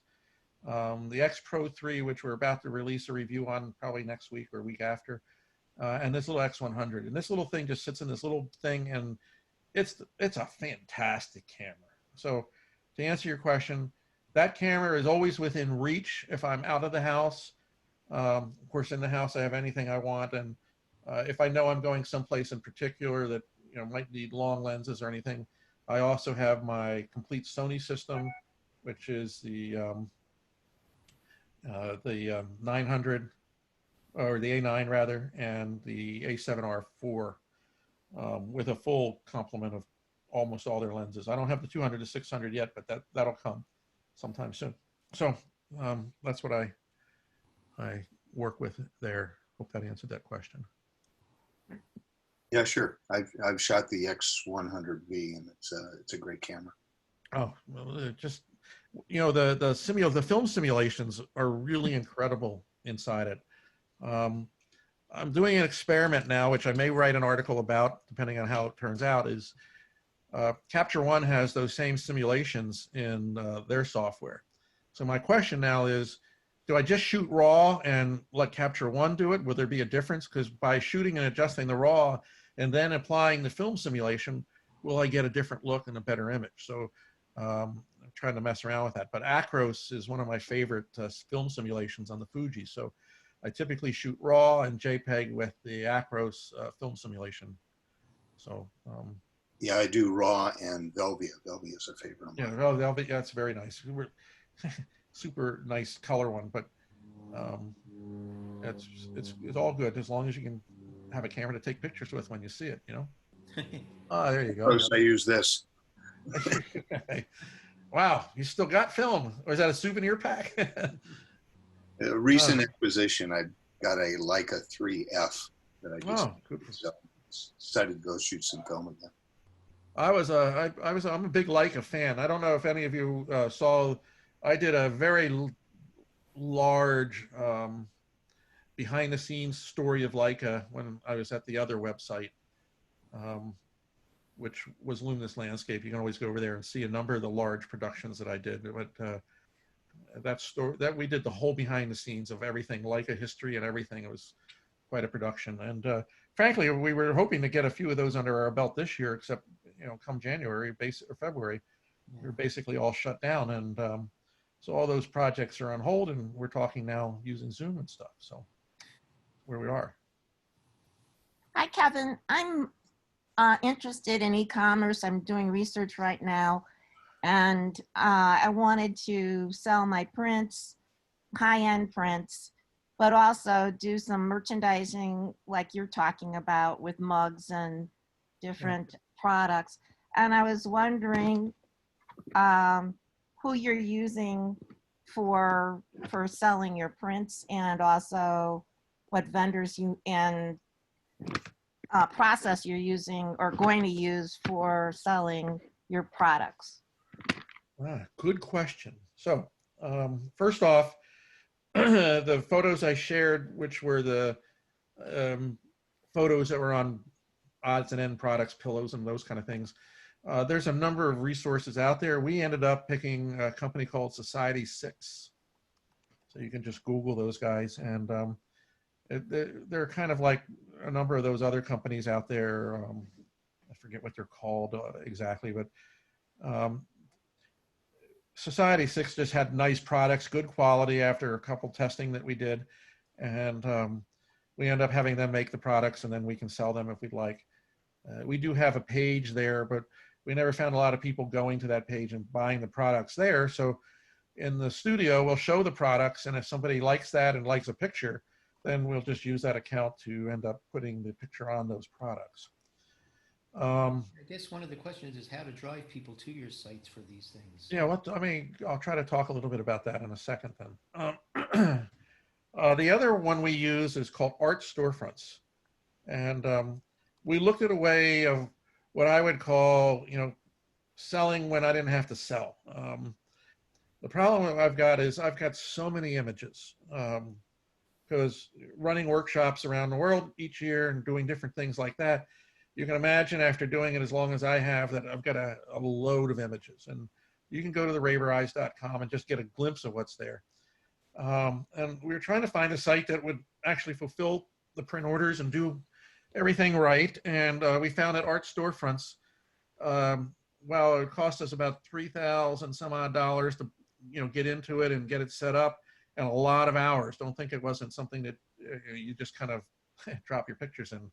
The X Pro 3, which we're about to release a review on probably next week or week after, and this little X100. And this little thing just sits in this little thing, and it's a fantastic camera. So to answer your question, that camera is always within reach if I'm out of the house. Of course, in the house, I have anything I want. And if I know I'm going someplace in particular that, you know, might need long lenses or anything, I also have my complete Sony system, which is the 900, or the A9 rather, and the A7R4 with a full complement of almost all their lenses. I don't have the 200 to 600 yet, but that'll come sometime soon. So that's what I work with there. Hope that answered that question.
Yeah, sure. I've shot the X100V, and it's a great camera.
Oh, well, just, you know, the film simulations are really incredible inside it. I'm doing an experiment now, which I may write an article about, depending on how it turns out. Is Capture One has those same simulations in their software. So my question now is, do I just shoot raw and let Capture One do it? Will there be a difference? Because by shooting and adjusting the raw and then applying the film simulation, will I get a different look and a better image? So I'm trying to mess around with that. But Acros is one of my favorite film simulations on the Fuji. So I typically shoot raw and JPEG with the Acros film simulation. So
yeah, I do raw and Velvia. Velvia is a favorite of mine.
yeah, yeah, it's very nice. Super nice color one, but it's all good as long as you can have a camera to take pictures with when you see it, you know. Oh, there you go.
First, I use this.
Wow, you still got film, or is that a souvenir pack?
A recent acquisition. I got a Leica 3F that I just decided to go shoot some film again.
I'm a big Leica fan. I don't know if any of you saw. I did a very large behind the scenes story of Leica when I was at the other website. which was Luminous Landscape. You can always go over there and see a number of the large productions that I did. But that we did the whole behind the scenes of everything, like a history and everything. It was quite a production. And frankly, we were hoping to get a few of those under our belt this year, except, come January or February, we were basically all shut down. And so all those projects are on hold, and we're talking now using Zoom and stuff. So where we are.
Hi, Kevin. I'm interested in e-commerce. I'm doing research right now, and I wanted to sell my prints, high-end prints, but also do some merchandising like you're talking about with mugs and different products. And I was wondering who you're using for selling your prints, and also what vendors you and process you're using or going to use for selling your products.
Good question. So first off, the photos I shared, which were the photos that were on odds and end products, pillows and those kind of things. There's a number of resources out there. We ended up picking a company called Society 6. So you can just Google those guys, and they're kind of like a number of those other companies out there. I forget what they're called exactly, but Society 6 just had nice products, good quality after a couple testing that we did. And we end up having them make the products, and then we can sell them if we'd like. We do have a page there, but we never found a lot of people going to that page and buying the products there. So in the studio, we'll show the products, and if somebody likes that and likes a picture, then we'll just use that account to end up putting the picture on those products.
I guess one of the questions is how to drive people to your sites for these things.
Yeah, I'll try to talk a little bit about that in a second then. The other one we use is called Art Storefronts. And we looked at a way of what I would call, selling when I didn't have to sell. The problem I've got is I've got so many images because running workshops around the world each year and doing different things like that, you can imagine after doing it as long as I have that I've got a load of images. And you can go to the rabereyes.com and just get a glimpse of what's there. And we were trying to find a site that would actually fulfill the print orders and do everything right. And we found that Art Storefronts, well, it cost us about $3,000 some odd to, get into it and get it set up, and a lot of hours. Don't think it wasn't something that you just kind of drop your pictures in.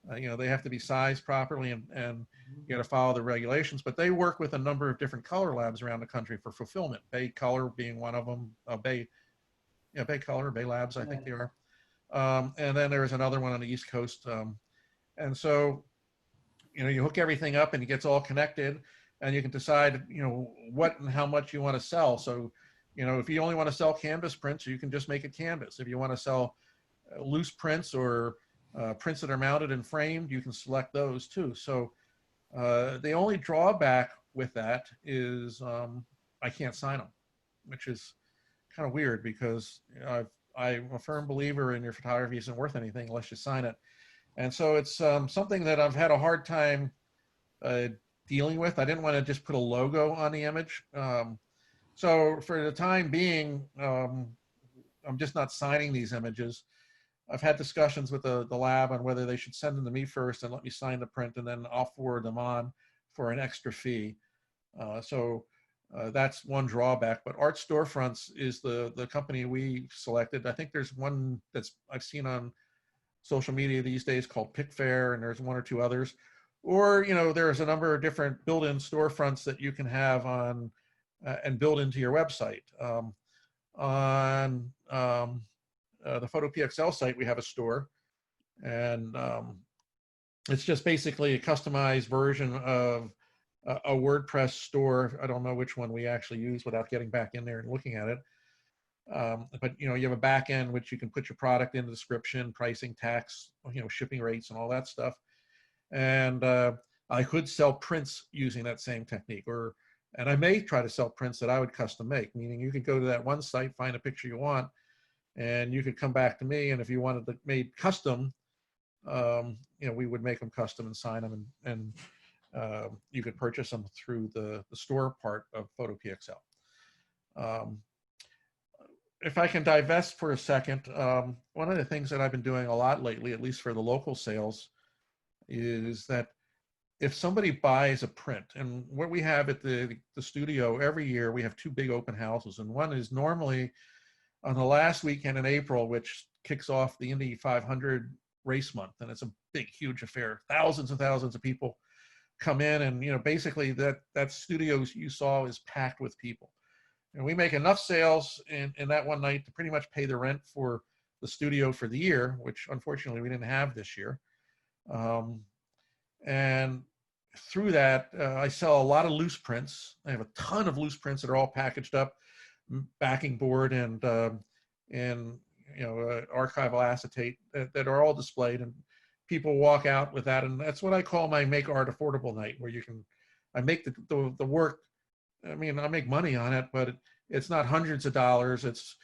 They have to be sized properly, and you got to follow the regulations. But they work with a number of different color labs around the country for fulfillment. Bay Color being one of them. Bay Color, Bay Labs, I think they are. And then there's another one on the East Coast. And so, you hook everything up and it gets all connected, and you can decide, what and how much you want to sell. So, if you only want to sell canvas prints, you can just make it canvas. If you want to sell loose prints or prints that are mounted and framed, you can select those too. So the only drawback with that is I can't sign them, which is kind of weird because I'm a firm believer in your photography isn't worth anything unless you sign it. And so it's something that I've had a hard time dealing with. I didn't want to just put a logo on the image. So for the time being, I'm just not signing these images. I've had discussions with the lab on whether they should send them to me first and let me sign the print, and then I'll forward them on for an extra fee. So that's one drawback. But Art Storefronts is the company we selected. I think there's one that's I've seen on social media these days called Pickfair, and there's one or two others. Or, there's a number of different built-in storefronts that you can have on and build into your website. On the PhotoPXL site, we have a store, and it's just basically a customized version of a WordPress store. I don't know which one we actually use without getting back in there and looking at it. But you have a back end which you can put your product in, the description, pricing, tax, shipping rates, and all that stuff. And I could sell prints using that same technique, and I may try to sell prints that I would custom make, meaning you could go to that one site, find a picture you want, and you could come back to me, and if you wanted it made custom, we would make them custom and sign them, and you could purchase them through the store part of PhotoPXL. If I can divest for a second, one of the things that I've been doing a lot lately, at least for the local sales, is that if somebody buys a print, and what we have at the studio every year, we have 2 big open houses, and one is normally on the last weekend in April, which kicks off the Indy 500 race month, and it's a big, huge affair. Thousands and thousands of people come in, and basically that studio you saw is packed with people. And we make enough sales in that one night to pretty much pay the rent for the studio for the year, which unfortunately we didn't have this year. And through that, I sell a lot of loose prints. I have a ton of loose prints that are all packaged up, backing board and archival acetate that are all displayed, and people walk out with that. And that's what I call my make art affordable night, where I make the work. I mean, I make money on it, but it's not hundreds of dollars. It's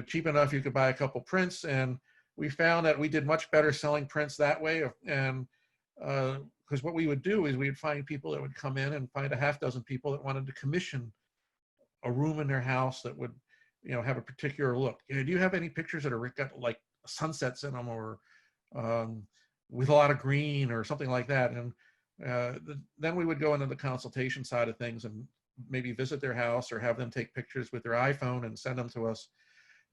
cheap enough you could buy a couple prints, and we found that we did much better selling prints that way. And because what we would do is we'd find people that would come in and find a half dozen people that wanted to commission a room in their house that would have a particular look. Do you have any pictures that are got like sunsets in them, or with a lot of green or something like that? And then we would go into the consultation side of things and maybe visit their house or have them take pictures with their iPhone and send them to us,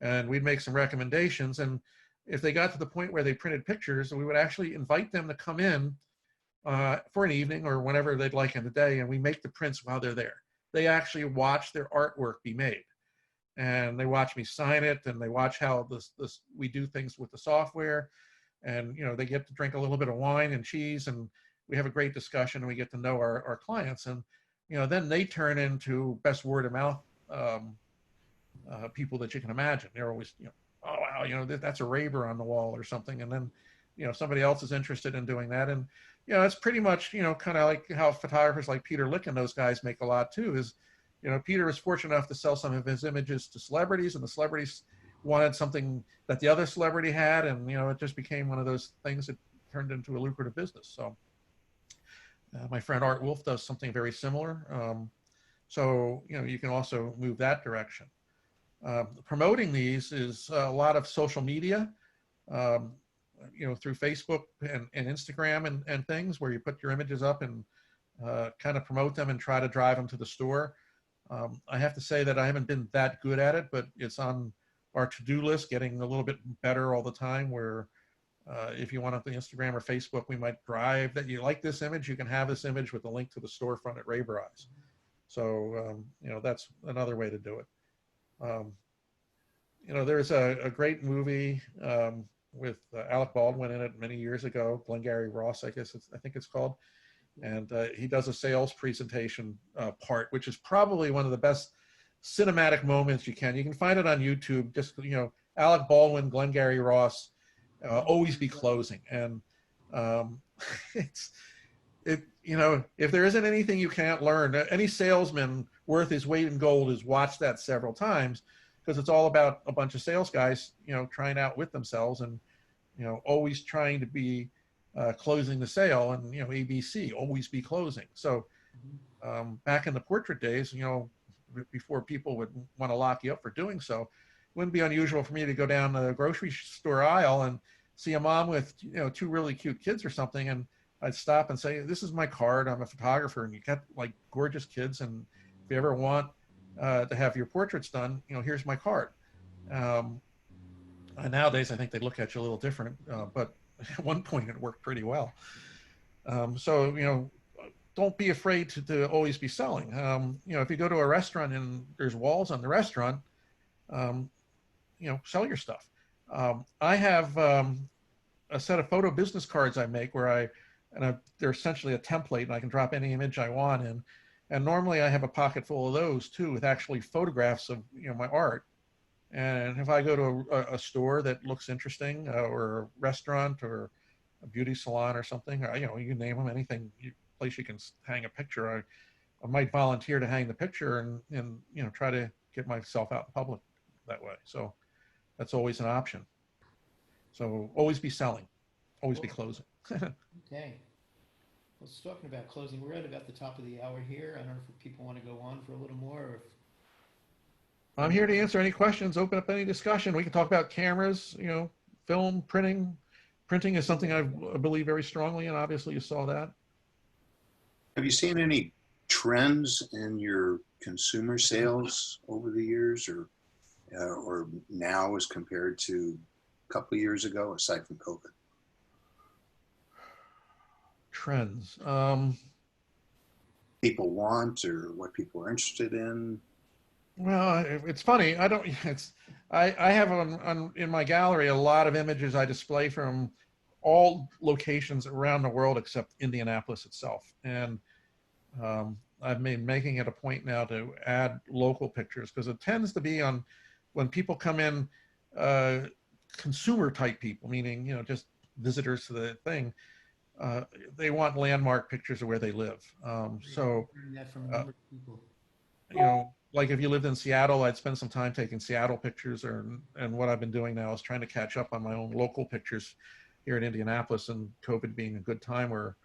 and we'd make some recommendations. And if they got to the point where they printed pictures, we would actually invite them to come in for an evening or whenever they'd like in the day, and we make the prints while they're there. They actually watch their artwork be made, and they watch me sign it, and they watch how we do things with the software, and they get to drink a little bit of wine and cheese, and we have a great discussion, and we get to know our clients. And then they turn into best word of mouth people that you can imagine. They're always, oh wow, that's a Raber on the wall or something, and then somebody else is interested in doing that. And it's pretty much kind of like how photographers like Peter Lick and those guys make a lot too. Is Peter was fortunate enough to sell some of his images to celebrities, and the celebrities wanted something that the other celebrity had, and it just became one of those things that turned into a lucrative business. So my friend Art Wolf does something very similar. So you can also move that direction. Promoting these is a lot of social media, through Facebook and Instagram and things, where you put your images up and kind of promote them and try to drive them to the store. I have to say that I haven't been that good at it, but it's on our to-do list, getting a little bit better all the time, where if you want on the Instagram or Facebook, we might drive that you like this image, you can have this image with a link to the storefront at Raber Eyes. So, that's another way to do it. There's a great movie with Alec Baldwin in it many years ago, Glengarry Ross, I think it's called. And he does a sales presentation part, which is probably one of the best cinematic moments you can. You can find it on YouTube, just, Alec Baldwin, Glengarry Ross, always be closing. And if there isn't anything you can't learn, any salesman worth his weight in gold has watched that several times, because it's all about a bunch of sales guys, trying out with themselves and, always trying to be closing the sale, and, ABC, always be closing. So back in the portrait days, before people would want to lock you up for doing so, it wouldn't be unusual for me to go down the grocery store aisle and see a mom with, 2 really cute kids or something, and I'd stop and say, "This is my card. I'm a photographer, and you got like gorgeous kids, and if you ever want to have your portraits done, here's my card." And nowadays, I think they look at you a little different, but at one point it worked pretty well. So, don't be afraid to always be selling. If you go to a restaurant and there's walls on the restaurant, sell your stuff. I have a set of photo business cards I make where they're essentially a template, and I can drop any image I want in. And normally I have a pocket full of those too, with actually photographs of my art. And if I go to a store that looks interesting, or a restaurant or a beauty salon or something, or, you name them, anything, place you can hang a picture, I might volunteer to hang the picture and try to get myself out in public that way. So that's always an option. So always be selling, always be closing.
Okay. Let's talking about closing. We're at about the top of the hour here. I don't know if people want to go on for a little more or if
I'm here to answer any questions, open up any discussion. We can talk about cameras, film, printing. Printing is something I believe very strongly in. Obviously, you saw that.
Have you seen any trends in your consumer sales over the years, or now as compared to a couple of years ago, aside from COVID?
Trends.
People want, or what people are interested in?
Well, it's funny. I don't. I have in my gallery a lot of images I display from all locations around the world except Indianapolis itself, and I've been making it a point now to add local pictures because it tends to be on when people come in, consumer type people, meaning just visitors to the thing. They want landmark pictures of where they live. So,
hearing that from a number of people.
like if you lived in Seattle, I'd spend some time taking Seattle pictures, and what I've been doing now is trying to catch up on my own local pictures here in Indianapolis, and COVID being a good time where,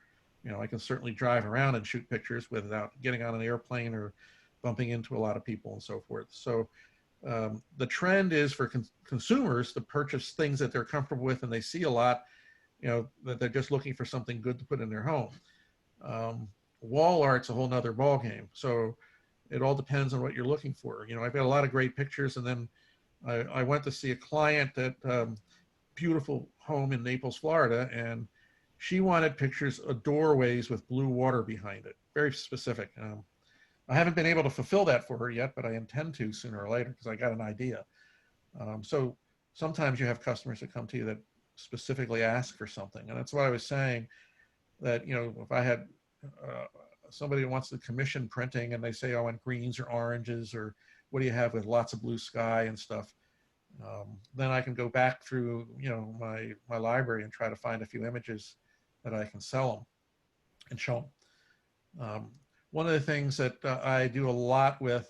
I can certainly drive around and shoot pictures without getting on an airplane or bumping into a lot of people and so forth. So the trend is for consumers to purchase things that they're comfortable with and they see a lot, that they're just looking for something good to put in their home. Wall art's a whole nother ball game. So it all depends on what you're looking for. I've got a lot of great pictures, and then I went to see a client at beautiful home in Naples, Florida, and she wanted pictures of doorways with blue water behind it. Very specific. I haven't been able to fulfill that for her yet, but I intend to sooner or later because I got an idea. So sometimes you have customers that come to you that specifically ask for something. And that's why I was saying that, if I had somebody who wants to commission printing and they say, I want greens or oranges, or what do you have with lots of blue sky and stuff? Then I can go back through, my library and try to find a few images that I can sell them and show them. One of the things that I do a lot with,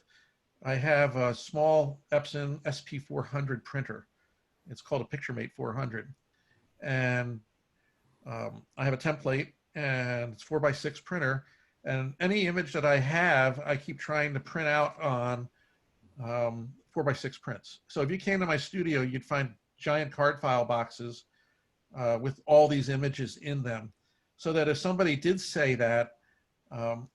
I have a small Epson SP400 printer. It's called a PictureMate 400. And I have a template, and it's 4x6 printer. And any image that I have, I keep trying to print out on 4x6 prints. So if you came to my studio, you'd find giant card file boxes with all these images in them, so that if somebody did say that,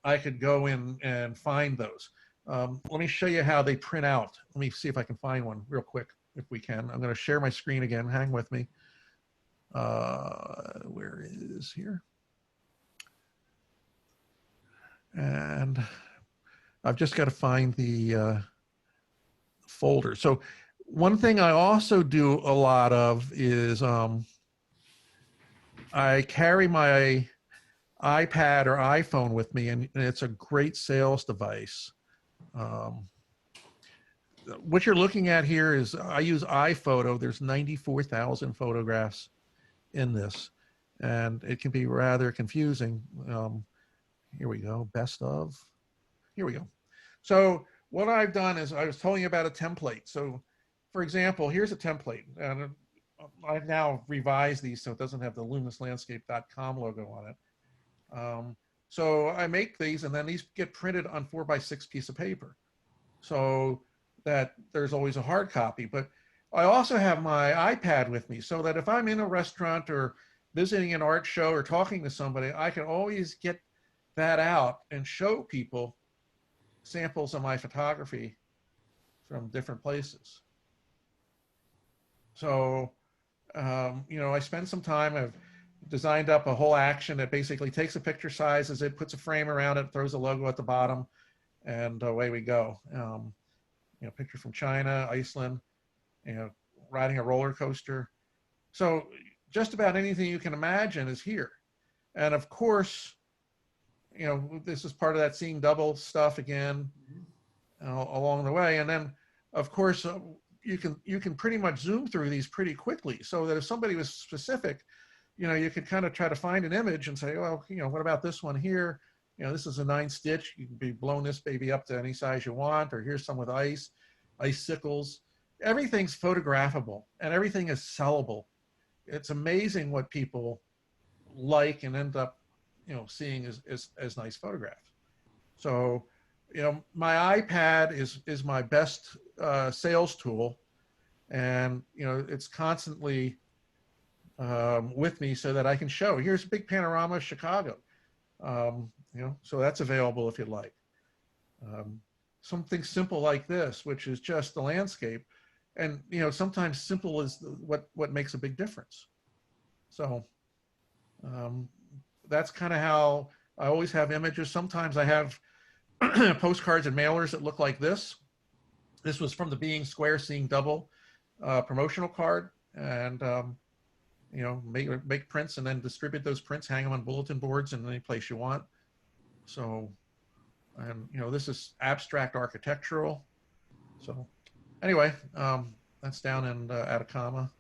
I could go in and find those. Let me show you how they print out. Let me see if I can find one real quick, if we can. I'm going to share my screen again. Hang with me. Where is here? And I've just got to find the folder. So one thing I also do a lot of is I carry my iPad or iPhone with me, and it's a great sales device. What you're looking at here is I use iPhoto. There's 94,000 photographs in this, and it can be rather confusing. Here we go, best of. Here we go. So what I've done is I was telling you about a template. So for example, here's a template, and I've now revised these so it doesn't have the luminouxlandscape.com logo on it. So I make these, and then these get printed on 4x6 piece of paper, so that there's always a hard copy. But I also have my iPad with me, so that if I'm in a restaurant or visiting an art show or talking to somebody, I can always get that out and show people samples of my photography from different places. So, I spend some time. I've designed up a whole action that basically takes a picture sizes it, puts a frame around it, throws a logo at the bottom, and away we go. Picture from China, Iceland, riding a roller coaster. So just about anything you can imagine is here. And of course, this is part of that seeing double stuff again along the way. And then, of course, you can pretty much zoom through these pretty quickly, so that if somebody was specific, you could kind of try to find an image and say, well, what about this one here? This is a 9-stitch. You can be blowing this baby up to any size you want, or here's some with icicles. Everything's photographable and everything is sellable. it's amazing what people like and end up, seeing as nice photographs. So, my iPad is my best sales tool, and it's constantly with me so that I can show. Here's a big panorama of Chicago. So that's available if you'd like. Something simple like this, which is just the landscape, and sometimes simple is what makes a big difference. So that's kind of how I always have images. Sometimes I have postcards and mailers that look like this. This was from the Being Square, Seeing Double promotional card, and make prints and then distribute those prints, hang them on bulletin boards in any place you want. So, and this is abstract architectural. So anyway, that's down in Atacama,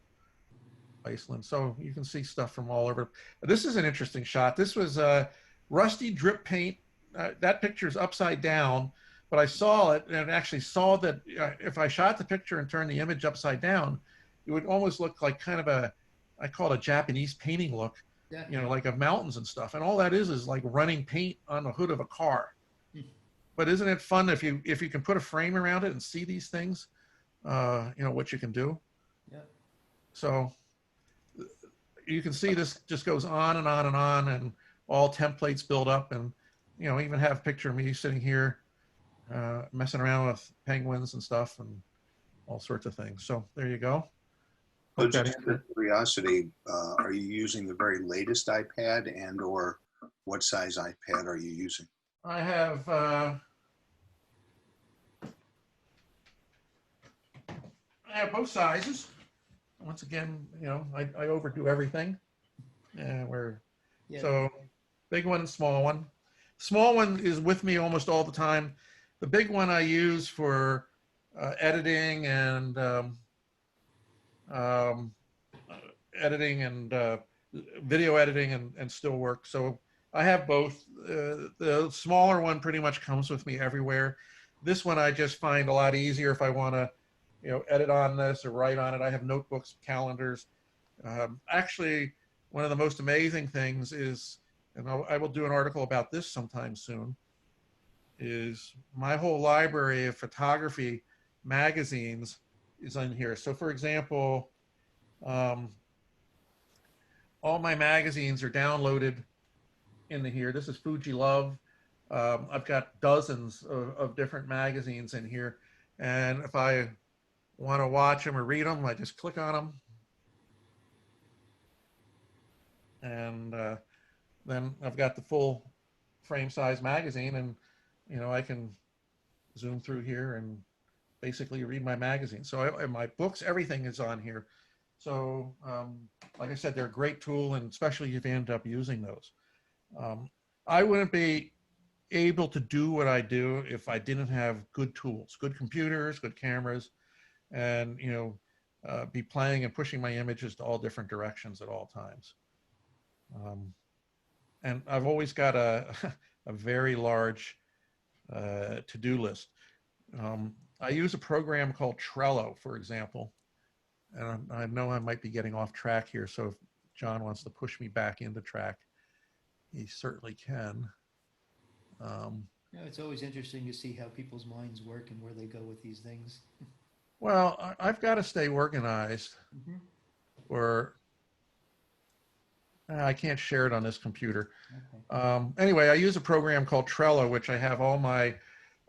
Iceland. So you can see stuff from all over. This is an interesting shot. This was rusty drip paint. That picture is upside down, but I saw it and actually saw that if I shot the picture and turned the image upside down, it would almost look like kind of I call it a Japanese painting look, like of mountains and stuff. And all that is like running paint on the hood of a car. But isn't it fun if you can put a frame around it and see these things, what you can do?
Yeah.
So you can see this just goes on and on and on, and all templates build up, and even have a picture of me sitting here messing around with penguins and stuff and all sorts of things. So there you go.
So just out of curiosity, are you using the very latest iPad, and or what size iPad are you using?
I have both sizes. Once again, I overdo everything. So big one and small one. Small one is with me almost all the time. The big one I use for editing and video editing and still work. So I have both. The smaller one pretty much comes with me everywhere. This one I just find a lot easier if I want to, edit on this or write on it. I have notebooks, calendars. Actually, one of the most amazing things is, and I will do an article about this sometime soon, is my whole library of photography magazines is in here. So for example, all my magazines are downloaded into here. This is Fuji Love. I've got dozens of different magazines in here. And if I want to watch them or read them, I just click on them. And then I've got the full frame size magazine, and I can zoom through here and basically read my magazine. So my books, everything is on here. So like I said, they're a great tool, and especially if you end up using those. I wouldn't be able to do what I do if I didn't have good tools, good computers, good cameras, and be playing and pushing my images to all different directions at all times. And I've always got a very large to-do list. I use a program called Trello, for example, and I know I might be getting off track here, so if John wants to push me back into track, he certainly can.
It's always interesting to see how people's minds work and where they go with these things.
Well, I've got to stay organized, or I can't share it on this computer. Okay. Anyway, I use a program called Trello, which I have all my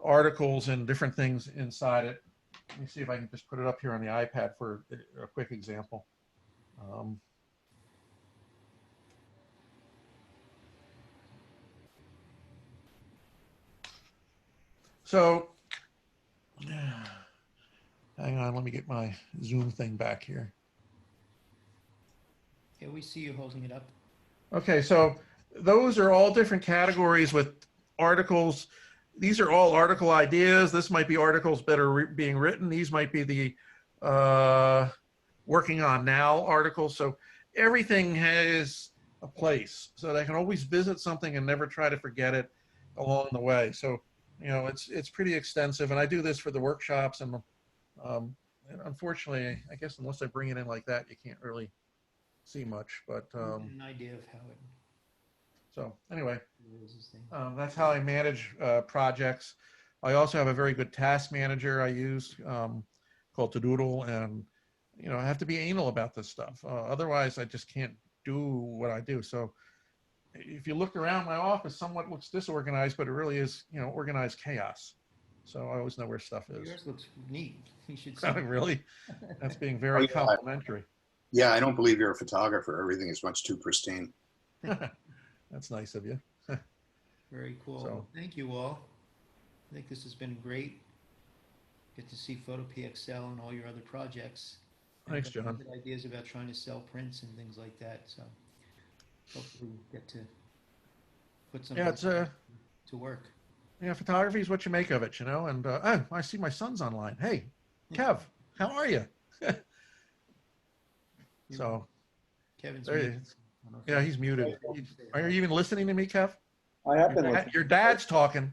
articles and different things inside it. Let me see if I can just put it up here on the iPad for a quick example. So, hang on, let me get my Zoom thing back here.
Yeah, we see you holding it up.
Okay, so those are all different categories with articles. These are all article ideas. This might be articles that are being written. These might be the working on now articles. So everything has a place, so they can always visit something and never try to forget it along the way. So it's pretty extensive, and I do this for the workshops, and unfortunately, I guess unless I bring it in like that, you can't really see much, but
An idea of how it
so anyway,
is this thing.
that's how I manage projects. I also have a very good task manager I use called Todoodle, and I have to be anal about this stuff. Otherwise, I just can't do what I do. So if you look around my office, somewhat looks disorganized, but it really is, organized chaos. So I always know where stuff is.
Yours looks neat. You should see.
Really? That's being
Oh,
very
yeah.
complimentary.
Yeah, I don't believe you're a photographer. Everything is much too pristine.
That's nice of you.
Very cool.
So-
Well, thank you all. I think this has been great. Get to see Photo PXL and all your other projects. And
Thanks,
I've got
John.
good ideas about trying to sell prints and things like that. So hopefully we get to put some
Yeah, it's
to work.
photography is what you make of it, And oh, I see my son's online. Hey, Kev, how are you? So
Kevin's
there he
muted.
is.
I don't know if
Yeah, he's muted. Are you even listening to me, Kev?
I have been listening.
Your dad's talking.